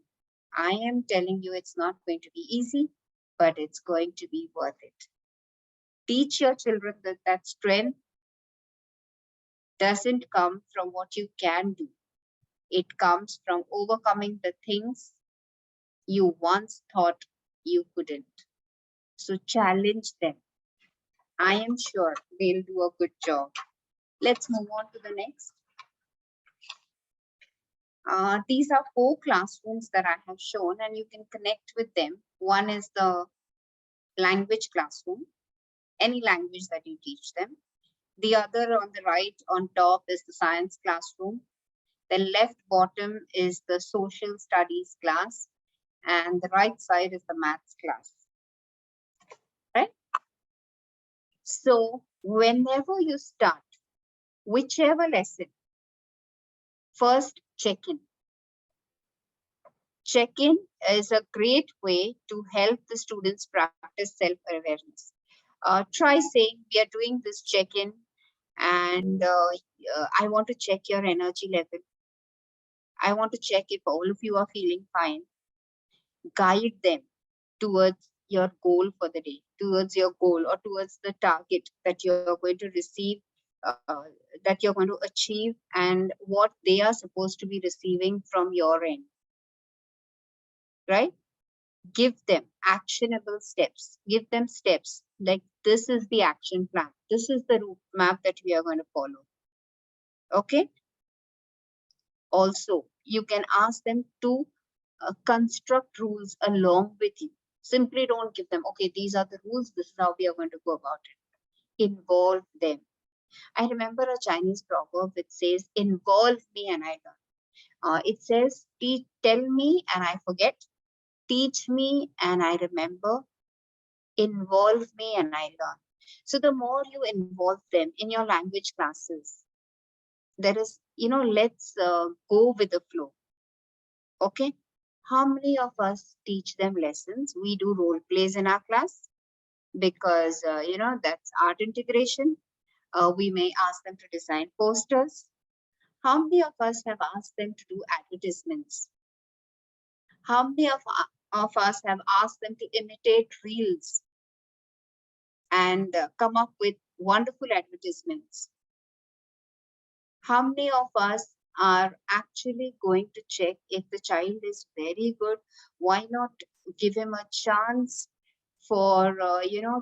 I am telling you it's not going to be easy, but it's going to be worth it. Teach your children that strength doesn't come from what you can do. It comes from overcoming the things you once thought you couldn't. So challenge them. I am sure they'll do a good job. Let's move on to the next. These are 4 classrooms that I have shown, and you can connect with them. One is the language classroom, any language that you teach them. The other on the right on top is the science classroom. The left bottom is the social studies class, and the right side is the maths class. Right? So whenever you start whichever lesson, first check in. Check-in is a great way to help the students practice self-awareness. Try saying, we are doing this check-in and I want to check your energy level. I want to check if all of you are feeling fine. Guide them towards your goal for the day, towards your goal or towards the target that you're going to receive, that you're going to achieve, and what they are supposed to be receiving from your end. Right? Give them actionable steps. Give them steps like this is the action plan. This is the route map that we are going to follow. Okay. Also, you can ask them to construct rules along with you. Simply don't give them, okay, these are the rules. This is how we are going to go about it. Involve them. I remember a Chinese proverb which says, involve me and I learn. It says, tell me and I forget. Teach me and I remember, involve me and I learn. So the more you involve them in your language classes, there is, let's go with the flow. Okay. How many of us teach them lessons? We do role plays in our class because, that's art integration. We may ask them to design posters. How many of us have asked them to do advertisements? How many of us have asked them to imitate reels and come up with wonderful advertisements? How many of us are actually going to check if the child is very good? Why not give him a chance for,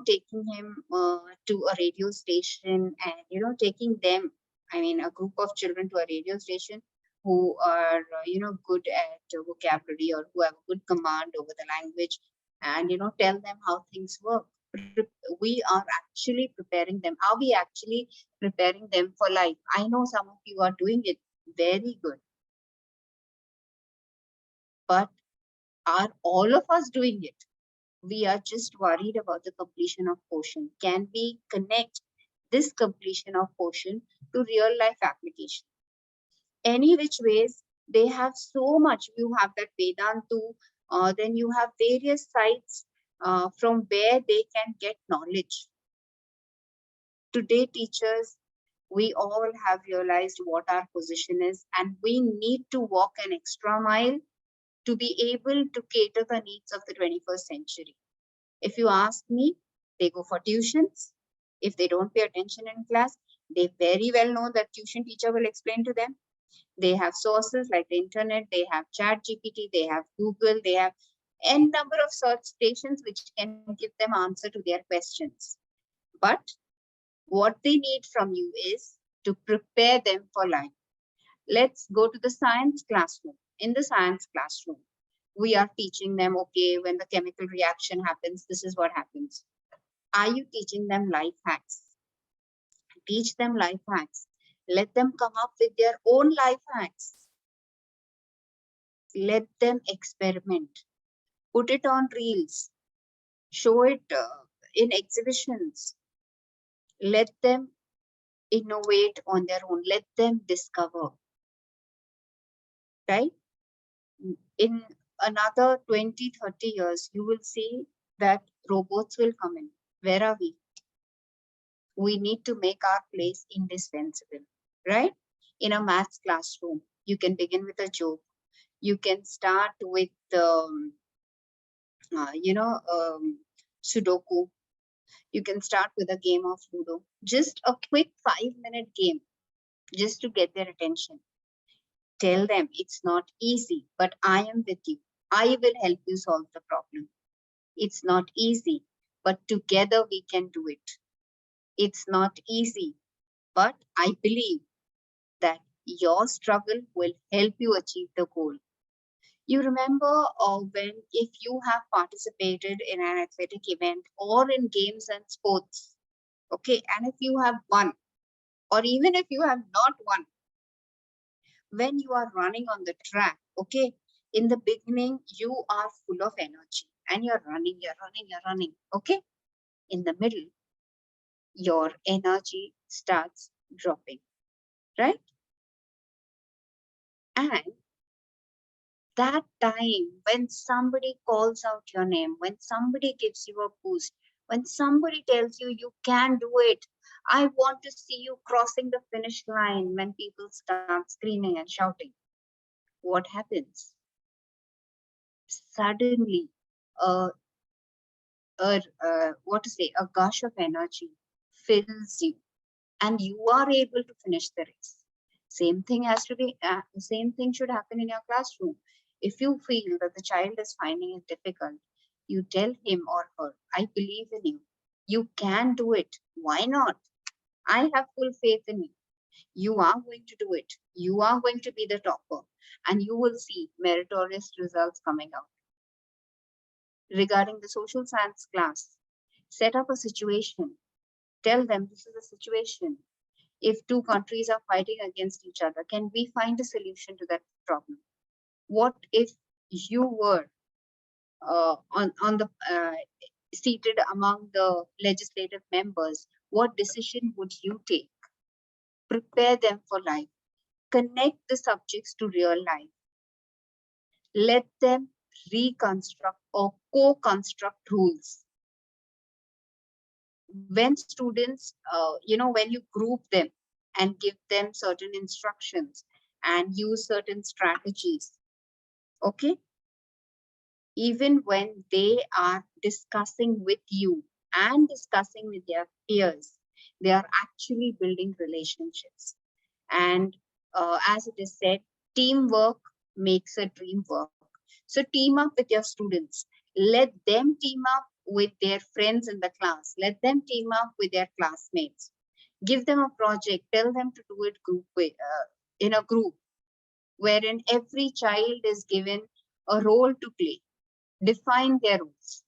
taking him to a radio station and, taking them, a group of children to a radio station who are, good at vocabulary or who have a good command over the language and, tell them how things work. We are actually preparing them. Are we actually preparing them for life? I know some of you are doing it very good. But are all of us doing it? We are just worried about the completion of portion. Can we connect this completion of portion to real life application? Any which ways, they have so much. You have that Vedantu, then you have various sites from where they can get knowledge. Today, teachers, we all have realized what our position is, and we need to walk an extra mile to be able to cater the needs of the 21st century. If you ask me, they go for tuitions. If they don't pay attention in class, they very well know that tuition teacher will explain to them. They have sources like the internet, they have ChatGPT, they have Google, they have n number of search stations which can give them answer to their questions. But what they need from you is to prepare them for life. Let's go to the science classroom. In the science classroom, we are teaching them, okay, when the chemical reaction happens, this is what happens. Are you teaching them life hacks? Teach them life hacks. Let them come up with their own life hacks. Let them experiment. Put it on reels. Show it in exhibitions. Let them innovate on their own. Let them discover. Right? In another 20, 30 years, you will see that robots will come in. Where are we? We need to make our place indispensable, right? In a maths classroom, you can begin with a joke. You can start with, Sudoku. You can start with a game of Ludo. Just a quick 5-minute game, just to get their attention. Tell them it's not easy, but I am with you. I will help you solve the problem. It's not easy, but together we can do it. It's not easy, but I believe that your struggle will help you achieve the goal. You remember when if you have participated in an athletic event or in games and sports, okay, and if you have won, or even if you have not won, when you are running on the track, okay, in the beginning, you are full of energy and you're running, okay? In the middle, your energy starts dropping, right? And that time when somebody calls out your name, when somebody gives you a boost, when somebody tells you you can do it, I want to see you crossing the finish line, when people start screaming and shouting, what happens? Suddenly, a gush of energy fills you, and you are able to finish the race. Same thing should happen in your classroom. If you feel that the child is finding it difficult, you tell him or her, I believe in you. You can do it. Why not? I have full faith in you. You are going to do it. You are going to be the topper, and you will see meritorious results coming out. Regarding the social science class, set up a situation. Tell them this is a situation. If two countries are fighting against each other, can we find a solution to that problem? What if you were seated among the legislative members? What decision would you take? Prepare them for life. Connect the subjects to real life. Let them reconstruct or co-construct rules. When students, when you group them and give them certain instructions and use certain strategies, okay, even when they are discussing with you and discussing with their peers, they are actually building relationships. And as it is said, teamwork makes a dream work. So team up with your students. Let them team up with their friends in the class. Let them team up with their classmates. Give them a project. Tell them to do it in a group, wherein every child is given a role to play. Define their roles.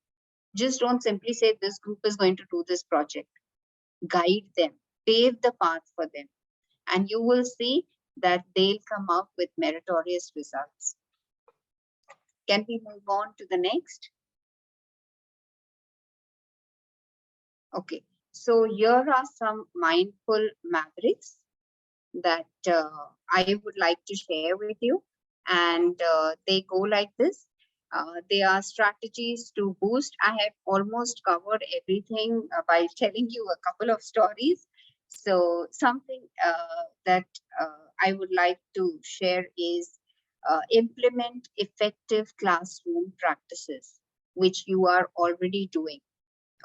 Just don't simply say this group is going to do this project. Guide them. Pave the path for them. And you will see that they'll come up with meritorious results. Can we move on to the next? Okay, so here are some mindful mavericks that I would like to share with you. And they go like this. They are strategies to boost. I have almost covered everything by telling you a couple of stories. So something that I would like to share is implement effective classroom practices, which you are already doing.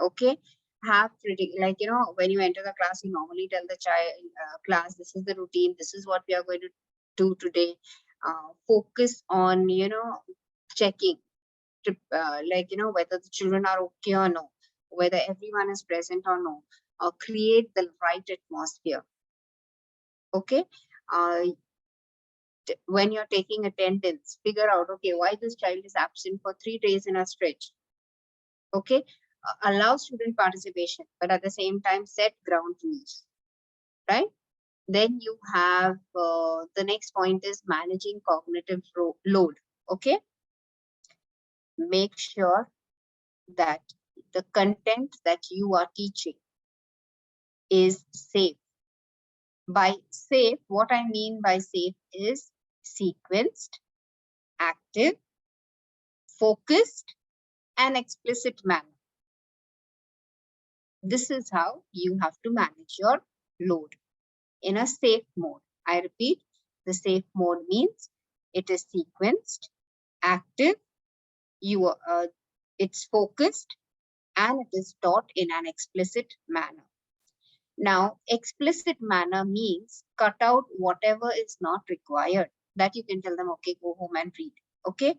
Okay, have pretty, like, when you enter the class, you normally tell the class, this is the routine, this is what we are going to do today. Focus on, checking, whether the children are okay or no, whether everyone is present or no, create the right atmosphere. Okay. When you're taking attendance, figure out, okay, why this child is absent for 3 days in a stretch. Okay. Allow student participation, but at the same time set ground rules, right? Then you have the next point is managing cognitive load. Okay. Make sure that the content that you are teaching is safe. By safe, what I mean by safe is sequenced, active, focused, and explicit manner. This is how you have to manage your load in a safe mode. I repeat, the safe mode means it is sequenced, active, it's focused, and it is taught in an explicit manner. Now, explicit manner means cut out whatever is not required. That you can tell them, okay, go home and read. Okay,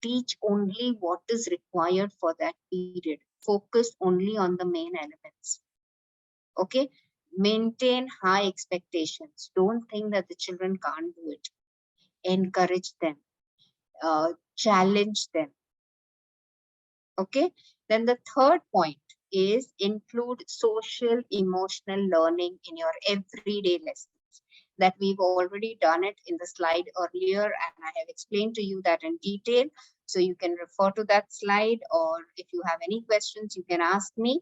teach only what is required for that period. Focus only on the main elements. Okay, maintain high expectations. Don't think that the children can't do it. Encourage them, challenge them. Okay, then the third point is include social emotional learning in your everyday lessons. That we've already done it in the slide earlier, and I have explained to you that in detail. So you can refer to that slide, or if you have any questions, you can ask me.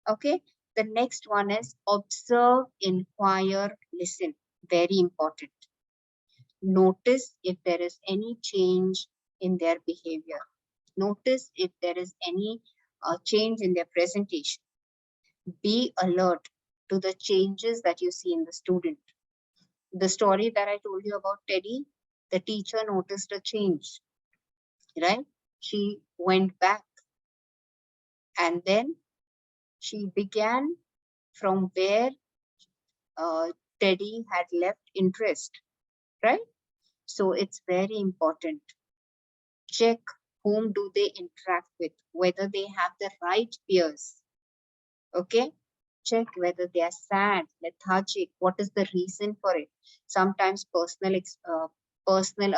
Okay, the next one is observe, inquire, listen. Very important. Notice if there is any change in their behavior. Notice if there is any change in their presentation. Be alert to the changes that you see in the student. The story that I told you about Teddy, the teacher noticed a change, right? She went back and then she began from where Teddy had left interest, right? So it's very important. Check whom do they interact with, whether they have the right peers. Okay, check whether they are sad, lethargic, what is the reason for it. Sometimes personal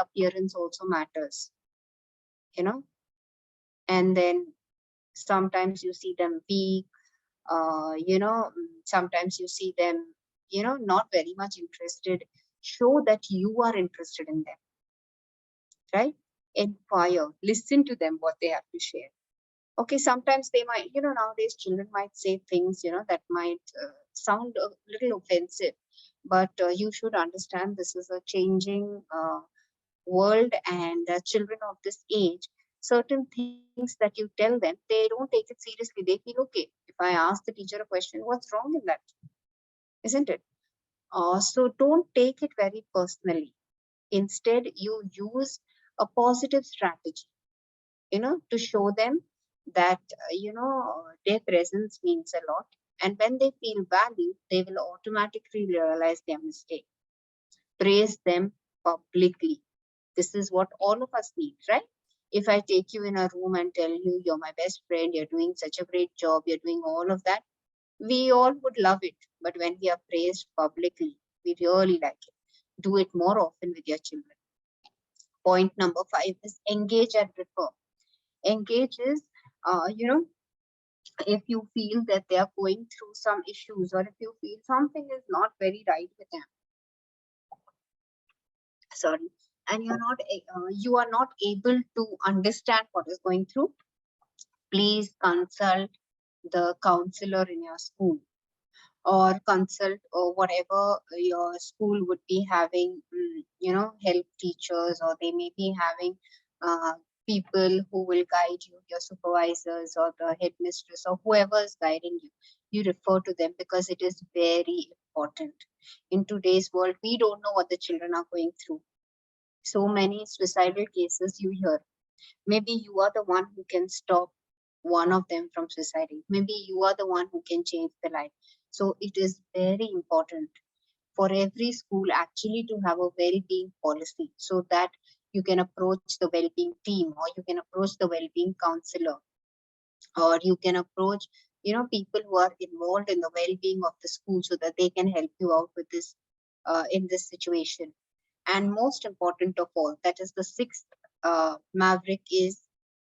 appearance also matters, you know. And then sometimes you see them weak, sometimes you see them, not very much interested. Show that you are interested in them, right? Inquire, listen to them, what they have to share. Okay, sometimes they might, nowadays children might say things, that might sound a little offensive, but you should understand this is a changing world, and children of this age, certain things that you tell them, they don't take it seriously. They feel, okay, if I ask the teacher a question, what's wrong in that? Isn't it? So don't take it very personally. Instead, you use a positive strategy, to show them that, their presence means a lot. And when they feel valued, they will automatically realize their mistake. Praise them publicly. This is what all of us need, right? If I take you in a room and tell you, you're my best friend, you're doing such a great job, you're doing all of that, we all would love it. But when we are praised publicly, we really like it. Do it more often with your children. Point number 5 is engage and refer. Engage is, if you feel that they are going through some issues, or if you feel something is not very right with them, sorry, and you are not able to understand what is going through, please consult the counselor in your school, or consult or whatever your school would be having, help teachers, or they may be having people who will guide you, your supervisors or the headmistress or whoever is guiding you. You refer to them, because it is very important. In today's world, we don't know what the children are going through. So many suicidal cases you hear. Maybe you are the one who can stop one of them from suiciding. Maybe you are the one who can change the life. So it is very important for every school actually to have a well-being policy, so that you can approach the well-being team, or you can approach the well-being counselor, or you can approach, people who are involved in the well-being of the school, so that they can help you out with this in this situation. And most important of all, that is the sixth maverick, is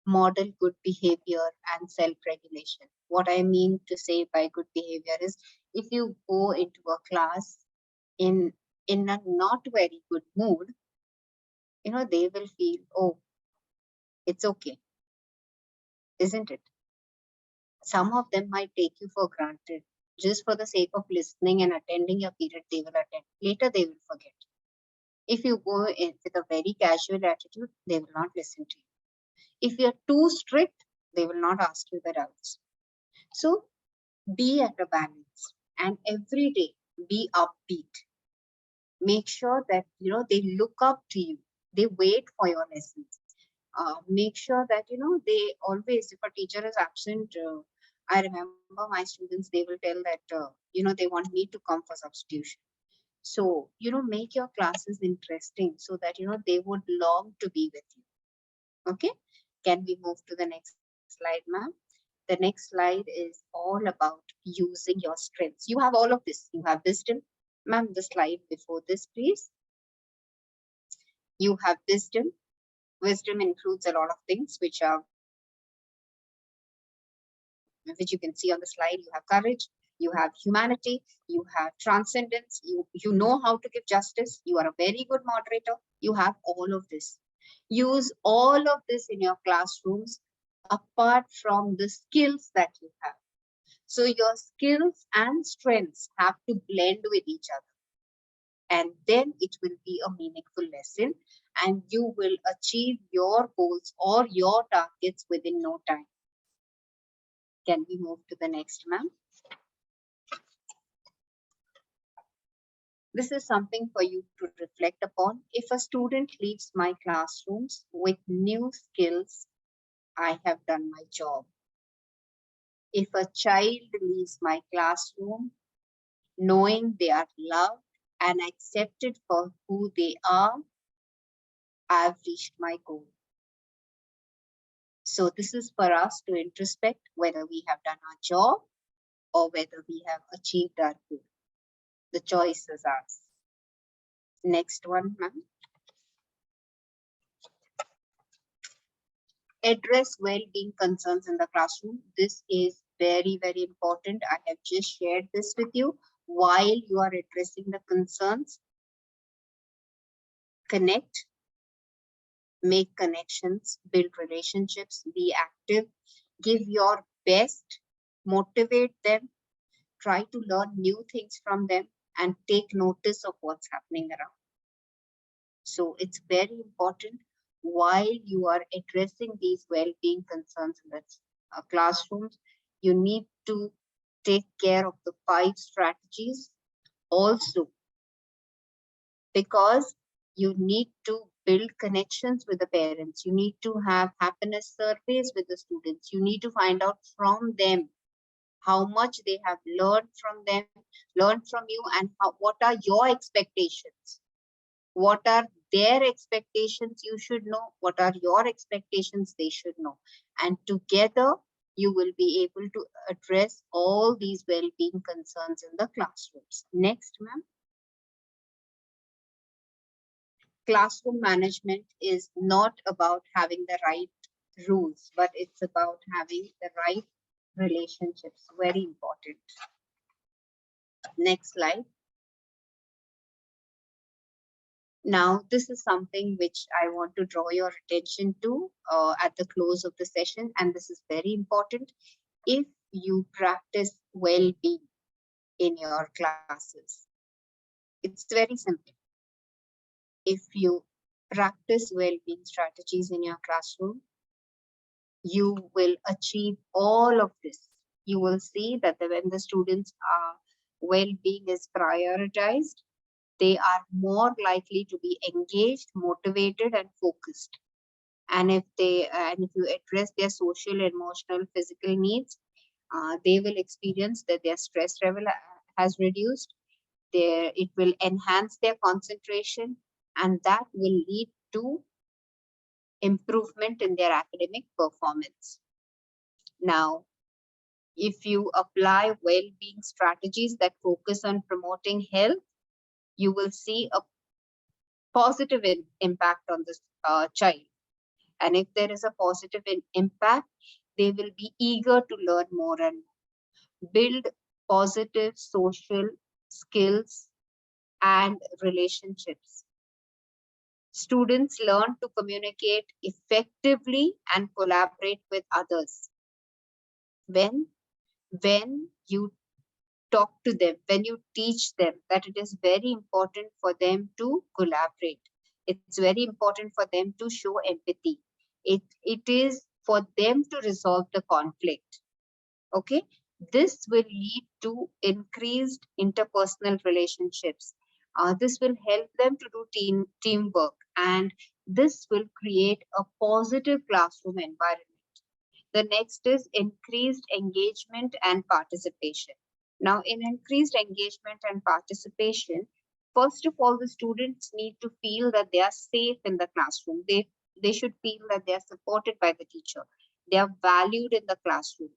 model good behavior and self-regulation. What I mean to say by good behavior is, if you go into a class in a not very good mood, they will feel, oh, it's okay, isn't it? Some of them might take you for granted. Just for the sake of listening and attending your period, they will attend. Later, they will forget. If you go in with a very casual attitude, they will not listen to you. If you're too strict, they will not ask you the doubts. So be at a balance, and every day be upbeat. Make sure that they look up to you. They wait for your lessons. Make sure that they always, if a teacher is absent, I remember my students, they will tell that they want me to come for substitution. So make your classes interesting so that they would long to be with you. Okay, can we move to the next slide, ma'am? The next slide is all about using your strengths. You have all of this. You have wisdom. Ma'am, the slide before this, please. You have wisdom. Wisdom includes a lot of things which you can see on the slide. You have courage, you have humanity, you have transcendence, you know how to give justice, you are a very good moderator, you have all of this. Use all of this in your classrooms apart from the skills that you have. So your skills and strengths have to blend with each other, and then it will be a meaningful lesson and you will achieve your goals or your targets within no time. Can we move to the next, ma'am? This is something for you to reflect upon. If a student leaves my classrooms with new skills, I have done my job. If a child leaves my classroom knowing they are loved and accepted for who they are, I have reached my goal. So this is for us to introspect whether we have done our job or whether we have achieved our goal. The choice is ours. Next one, ma'am. Address well-being concerns in the classroom. This is very, very important. I have just shared this with you. While you are addressing the concerns, connect, make connections, build relationships, be active, give your best, motivate them, try to learn new things from them, and take notice of what's happening around. So it's very important while you are addressing these well-being concerns in the classrooms, you need to take care of the 5 strategies also, because you need to build connections with the parents. You need to have happiness surveys with the students. You need to find out from them how much they have learned from you, and what are your expectations. What are their expectations you should know, what are your expectations they should know. And together you will be able to address all these well-being concerns in the classrooms. Next, ma'am. Classroom management is not about having the right rules, but it's about having the right relationships. Very important. Next slide. Now, this is something which I want to draw your attention to at the close of the session, and this is very important. If you practice well-being in your classes, it's very simple. If you practice well-being strategies in your classroom, you will achieve all of this. You will see that when the students' well-being is prioritized, they are more likely to be engaged, motivated, and focused. And if you address their social, emotional, physical needs, they will experience that their stress level has reduced. It will enhance their concentration, and that will lead to improvement in their academic performance. Now, if you apply well-being strategies that focus on promoting health, you will see a positive impact on this child. And if there is a positive impact, they will be eager to learn more and build positive social skills and relationships. Students learn to communicate effectively and collaborate with others. When you talk to them, when you teach them that it is very important for them to collaborate, it's very important for them to show empathy. It is for them to resolve the conflict. Okay, this will lead to increased interpersonal relationships. This will help them to do teamwork, and this will create a positive classroom environment. The next is increased engagement and participation. Now, in increased engagement and participation, first of all, the students need to feel that they are safe in the classroom. They should feel that they are supported by the teacher. They are valued in the classroom.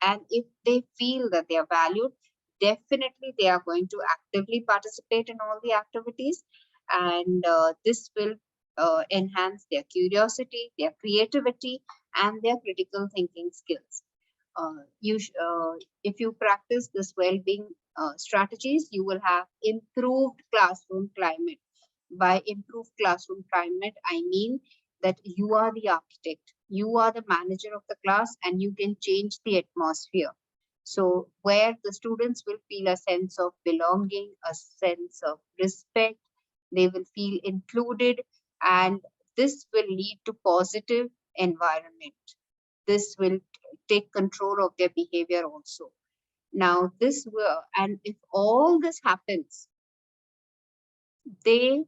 And if they feel that they are valued, definitely they are going to actively participate in all the activities. And this will enhance their curiosity, their creativity, and their critical thinking skills. If you practice this well-being strategies, you will have improved classroom climate. By improved classroom climate, I mean that you are the architect, you are the manager of the class, and you can change the atmosphere. So where the students will feel a sense of belonging, a sense of respect, they will feel included, and this will lead to positive environment. This will take control of their behavior also. Now this will, and if all this happens, they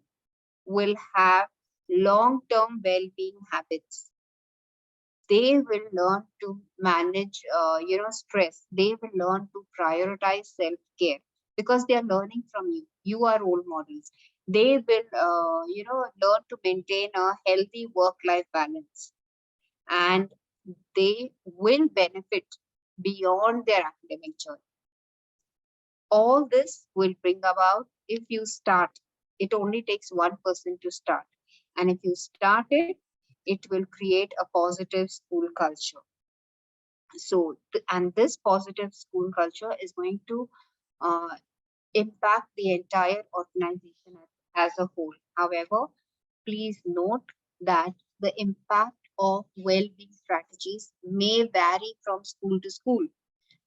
will have long-term well-being habits. They will learn to manage stress. They will learn to prioritize self-care because they are learning from you. You are role models. They will learn to maintain a healthy work-life balance, and they will benefit beyond their academic journey. All this will bring about if you start. It only takes one person to start. And if you start it, it will create a positive school culture. So, and this positive school culture is going to impact the entire organization as a whole. However, please note that the impact of well-being strategies may vary from school to school,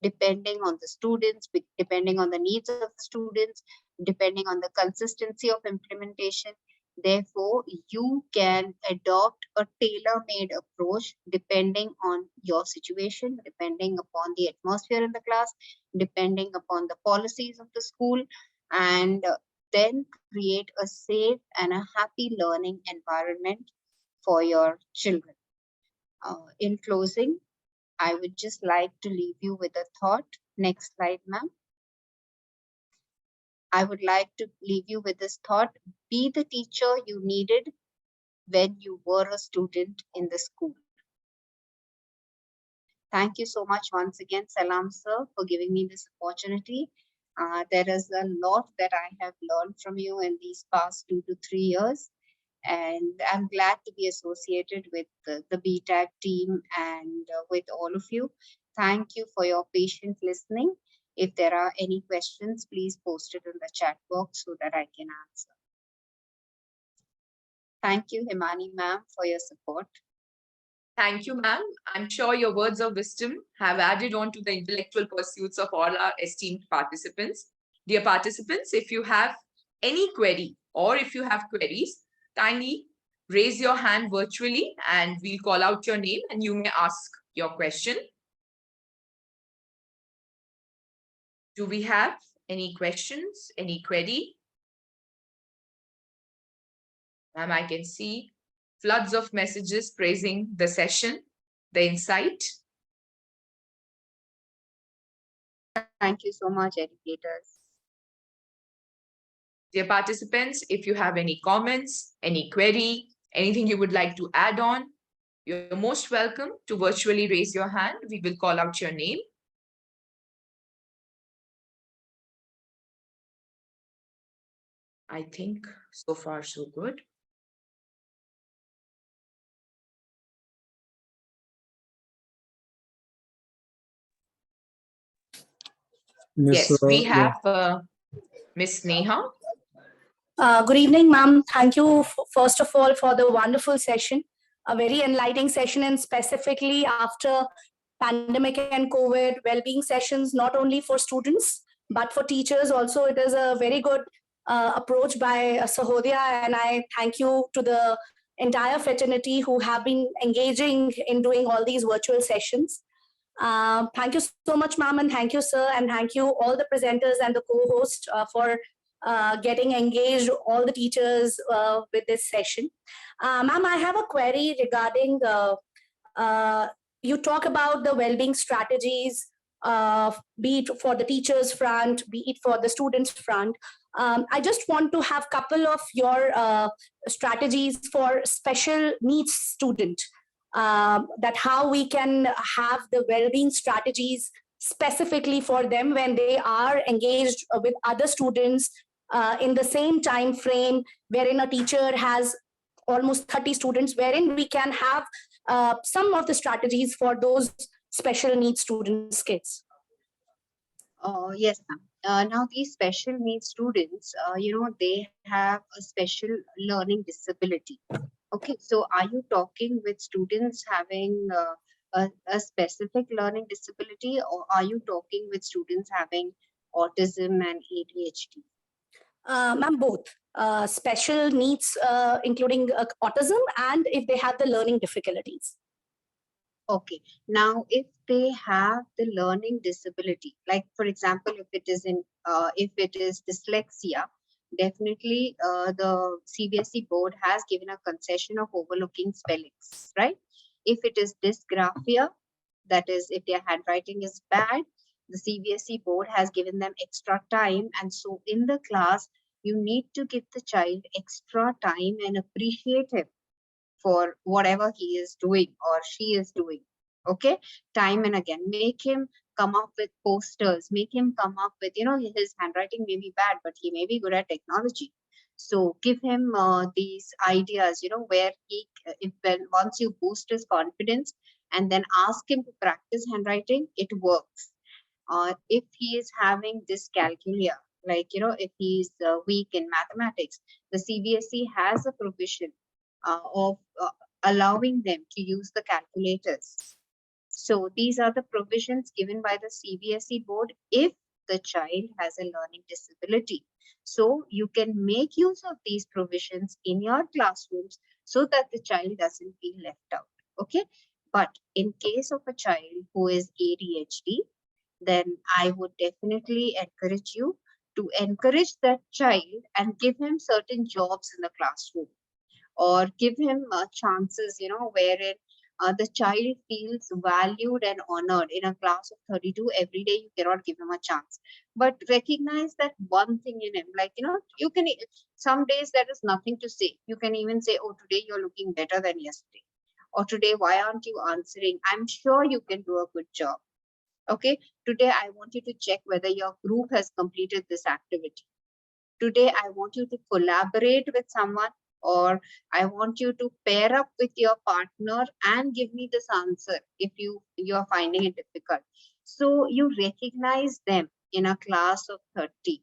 depending on the students, depending on the needs of the students, depending on the consistency of implementation. Therefore, you can adopt a tailor-made approach depending on your situation, depending upon the atmosphere in the class, depending upon the policies of the school, and then create a safe and a happy learning environment for your children. In closing, I would just like to leave you with a thought. Next slide, ma'am. I would like to leave you with this thought. Be the teacher you needed when you were a student in the school. Thank you so much once again, Salam sir, for giving me this opportunity. There is a lot that I have learned from you in these past 2 to 3 years. And I'm glad to be associated with the BTAC team and with all of you. Thank you for your patient listening. If there are any questions, please post it in the chat box so that I can answer. Thank you, Himani ma'am, for your support. Thank you, ma'am. I'm sure your words of wisdom have added on to the intellectual pursuits of all our esteemed participants. Dear participants, if you have any query or if you have queries, kindly raise your hand virtually and we'll call out your name and you may ask your question. Do we have any questions, any query? Ma'am, I can see floods of messages praising the session, the insight. Thank you so much, educators. Dear participants, if you have any comments, any query, anything you would like to add on, you're most welcome to virtually raise your hand. We will call out your name. I think so far so good. Miss, Yes, we yeah. have Miss Neha. Good evening, ma'am. Thank you, first of all, for the wonderful session, a very enlightening session, and specifically after pandemic and COVID, well-being sessions, not only for students, but for teachers also. It is a very good approach by Sahodya, and I thank you to the entire fraternity who have been engaging in doing all these virtual sessions. Thank you so much, ma'am, and thank you, sir, and thank you all the presenters and the co-host for getting engaged, all the teachers with this session. Ma'am, I have a query regarding, you talk about the well-being strategies, be it for the teachers front, be it for the students front. I just want to have a couple of your strategies for special needs student, that how we can have the well-being strategies specifically for them when they are engaged with other students in the same time frame, wherein a teacher has almost 30 students, wherein we can have some of the strategies for those special needs students' kids. Yes, ma'am. Now these special needs students, they have a special learning disability. Okay, so are you talking with students having a specific learning disability, or are you talking with students having autism and ADHD? Ma'am, both. Special needs, including autism, and if they have the learning difficulties. Okay, now if they have the learning disability, like for example, if it is dyslexia, definitely the CBSE board has given a concession of overlooking spellings, right? If it is dysgraphia, that is if their handwriting is bad, the CBSE board has given them extra time, and so in the class you need to give the child extra time and appreciate him for whatever he is doing or she is doing. Okay, time and again, make him come up with posters, make him come up with, his handwriting may be bad, but he may be good at technology. So give him these ideas, where once you boost his confidence and then ask him to practice handwriting, it works. If he is having dyscalculia, like, if he is weak in mathematics, the CBSE has a provision of allowing them to use the calculators. So these are the provisions given by the CBSE board if the child has a learning disability. So you can make use of these provisions in your classrooms so that the child doesn't feel left out. Okay. But in case of a child who is ADHD, then I would definitely encourage you to encourage that child and give him certain jobs in the classroom, or give him chances, wherein the child feels valued and honored. In a class of 32, every day you cannot give him a chance, but recognize that one thing in him, like, you can, some days there is nothing to say. You can even say, oh, today you're looking better than yesterday, or today, why aren't you answering? I'm sure you can do a good job. Okay, today I want you to check whether your group has completed this activity. Today, I want you to collaborate with someone, or I want you to pair up with your partner and give me this answer if you are finding it difficult. So you recognize them in a class of 30,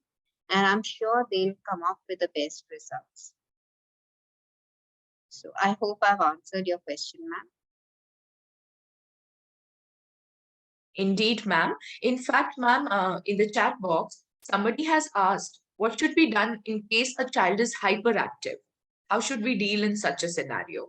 and I'm sure they'll come up with the best results. So I hope I've answered your question, ma'am. Indeed, ma'am. In fact, ma'am, in the chat box, somebody has asked what should be done in case a child is hyperactive. How should we deal in such a scenario?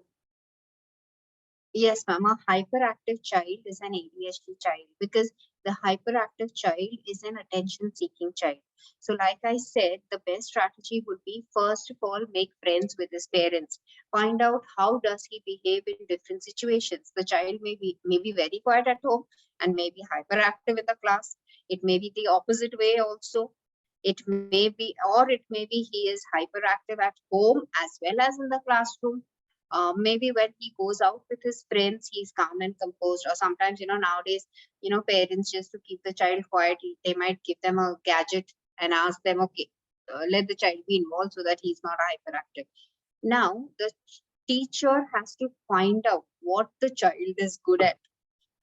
Yes, ma'am. A hyperactive child is an ADHD child, because the hyperactive child is an attention-seeking child. So like I said, the best strategy would be, first of all, make friends with his parents. Find out how does he behave in different situations. The child may be very quiet at home and may be hyperactive in the class. It may be the opposite way also. It may be he is hyperactive at home as well as in the classroom. Maybe when he goes out with his friends, he's calm and composed. Or sometimes, nowadays, parents, just to keep the child quiet, they might give them a gadget and ask them, okay, let the child be involved so that he's not hyperactive. Now, the teacher has to find out what the child is good at,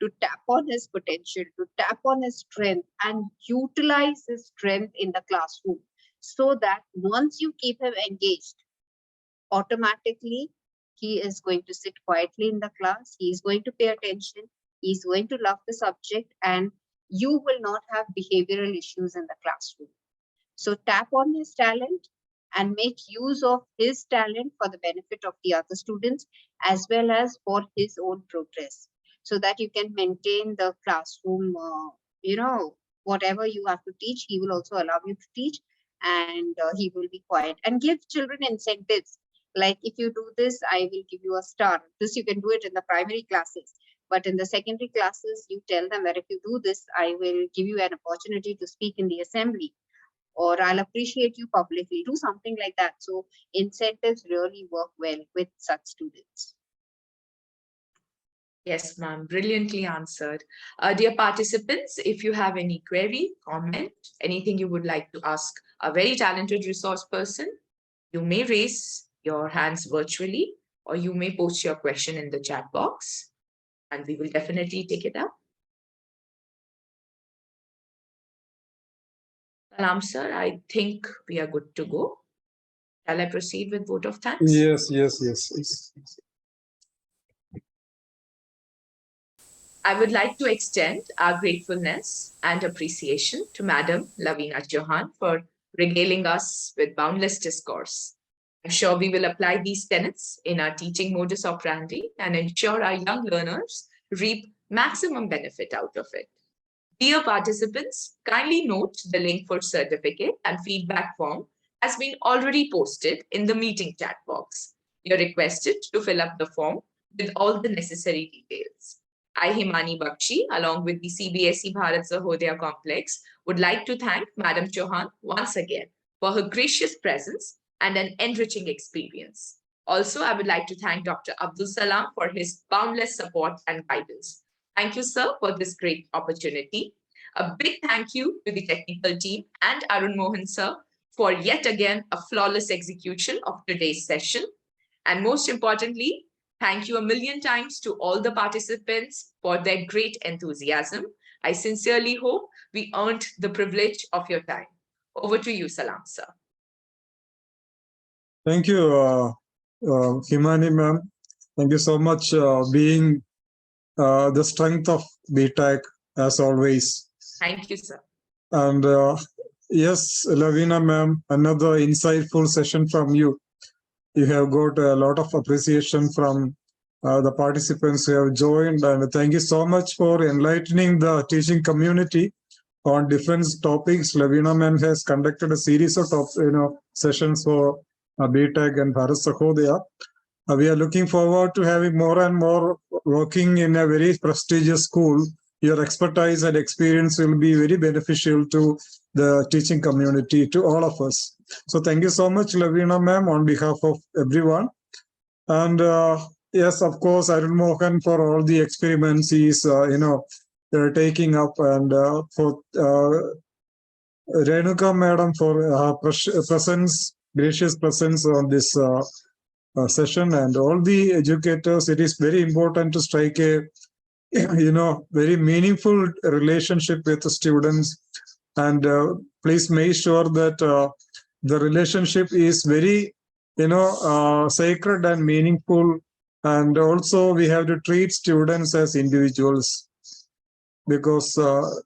to tap on his potential, to tap on his strength and utilize his strength in the classroom, so that once you keep him engaged, automatically he is going to sit quietly in the class, he is going to pay attention, he is going to love the subject, and you will not have behavioral issues in the classroom. So tap on his talent and make use of his talent for the benefit of the other students as well as for his own progress, so that you can maintain the classroom, whatever you have to teach, he will also allow you to teach, and he will be quiet. And give children incentives. Like, if you do this, I will give you a star. This you can do it in the primary classes. But in the secondary classes, you tell them that if you do this, I will give you an opportunity to speak in the assembly, or I'll appreciate you publicly. Do something like that. So incentives really work well with such students. Yes, ma'am, brilliantly answered. Dear participants, if you have any query, comment, anything you would like to ask a very talented resource person, you may raise your hands virtually, or you may post your question in the chat box, and we will definitely take it up. Salam, sir, I think we are good to go. Shall I proceed with vote of thanks? Yes. I would like to extend our gratefulness and appreciation to Madam Lavina Johan for regaling us with boundless discourse. I'm sure we will apply these tenets in our teaching modus operandi and ensure our young learners reap maximum benefit out of it. Dear participants, kindly note the link for certificate and feedback form has been already posted in the meeting chat box. You're requested to fill up the form with all the necessary details. I, Himani Bakshi, along with the CBSE Bharat Sahodaya Complex, would like to thank Madam Chauhan once again for her gracious presence and an enriching experience. Also, I would like to thank Dr. Abdul Salam for his boundless support and guidance. Thank you, sir, for this great opportunity. A big thank you to the technical team and Arun Mohan, sir, for yet again a flawless execution of today's session. And most importantly, thank you a million times to all the participants for their great enthusiasm. I sincerely hope we earned the privilege of your time. Over to you, Salam, sir. Thank you, Himani ma'am. Thank you so much being the strength of BTech as always. Thank you, sir. And yes, Lavina ma'am, another insightful session from you. You have got a lot of appreciation from the participants who have joined, and thank you so much for enlightening the teaching community on different topics. Lavina ma'am has conducted a series of sessions for BTech and Bharat Sahodaya. We are looking forward to having more and more working in a very prestigious school. Your expertise and experience will be very beneficial to the teaching community, to all of us. So thank you so much, Lavina ma'am, on behalf of everyone. And yes, of course, Arun Mohan for all the experiments he's, taking up, and for Renuka madam for her presence, gracious presence on this session, and all the educators. It is very important to strike a very meaningful relationship with the students, and please make sure that the relationship is very sacred and meaningful. And also we have to treat students as individuals, because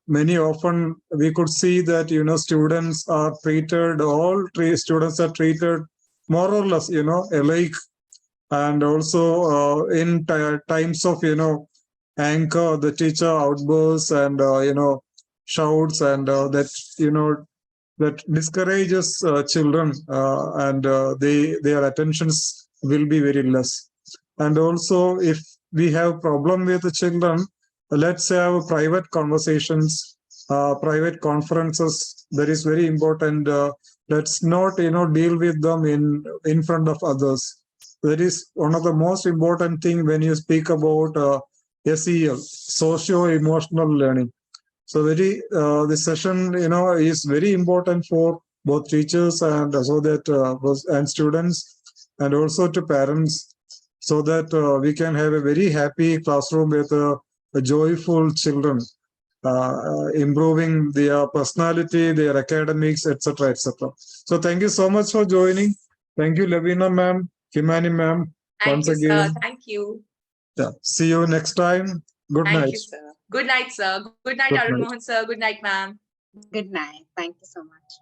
many often we could see that students are treated, students are treated more or less alike. And also in times of anger, the teacher outbursts and shouts, and that discourages children, and their attentions will be very less. And also, if we have problem with the children, let's have private conversations, private conferences. That is very important. Let's not deal with them in front of others. That is one of the most important thing when you speak about SEL, socio-emotional learning. So this session is very important for both teachers and so that and students, and also to parents, so that we can have a very happy classroom with joyful children, improving their personality, their academics, etc., etc. So thank you so much for joining. Thank you, Lavina ma'am, Himani ma'am. Thank Once you, sir. again. Thank you. Yeah. See you next time. Good Thank night. you, sir. Good night, sir. Good night, Good Arun night. Mohan, sir. Good night, ma'am. Good night. Thank you so much.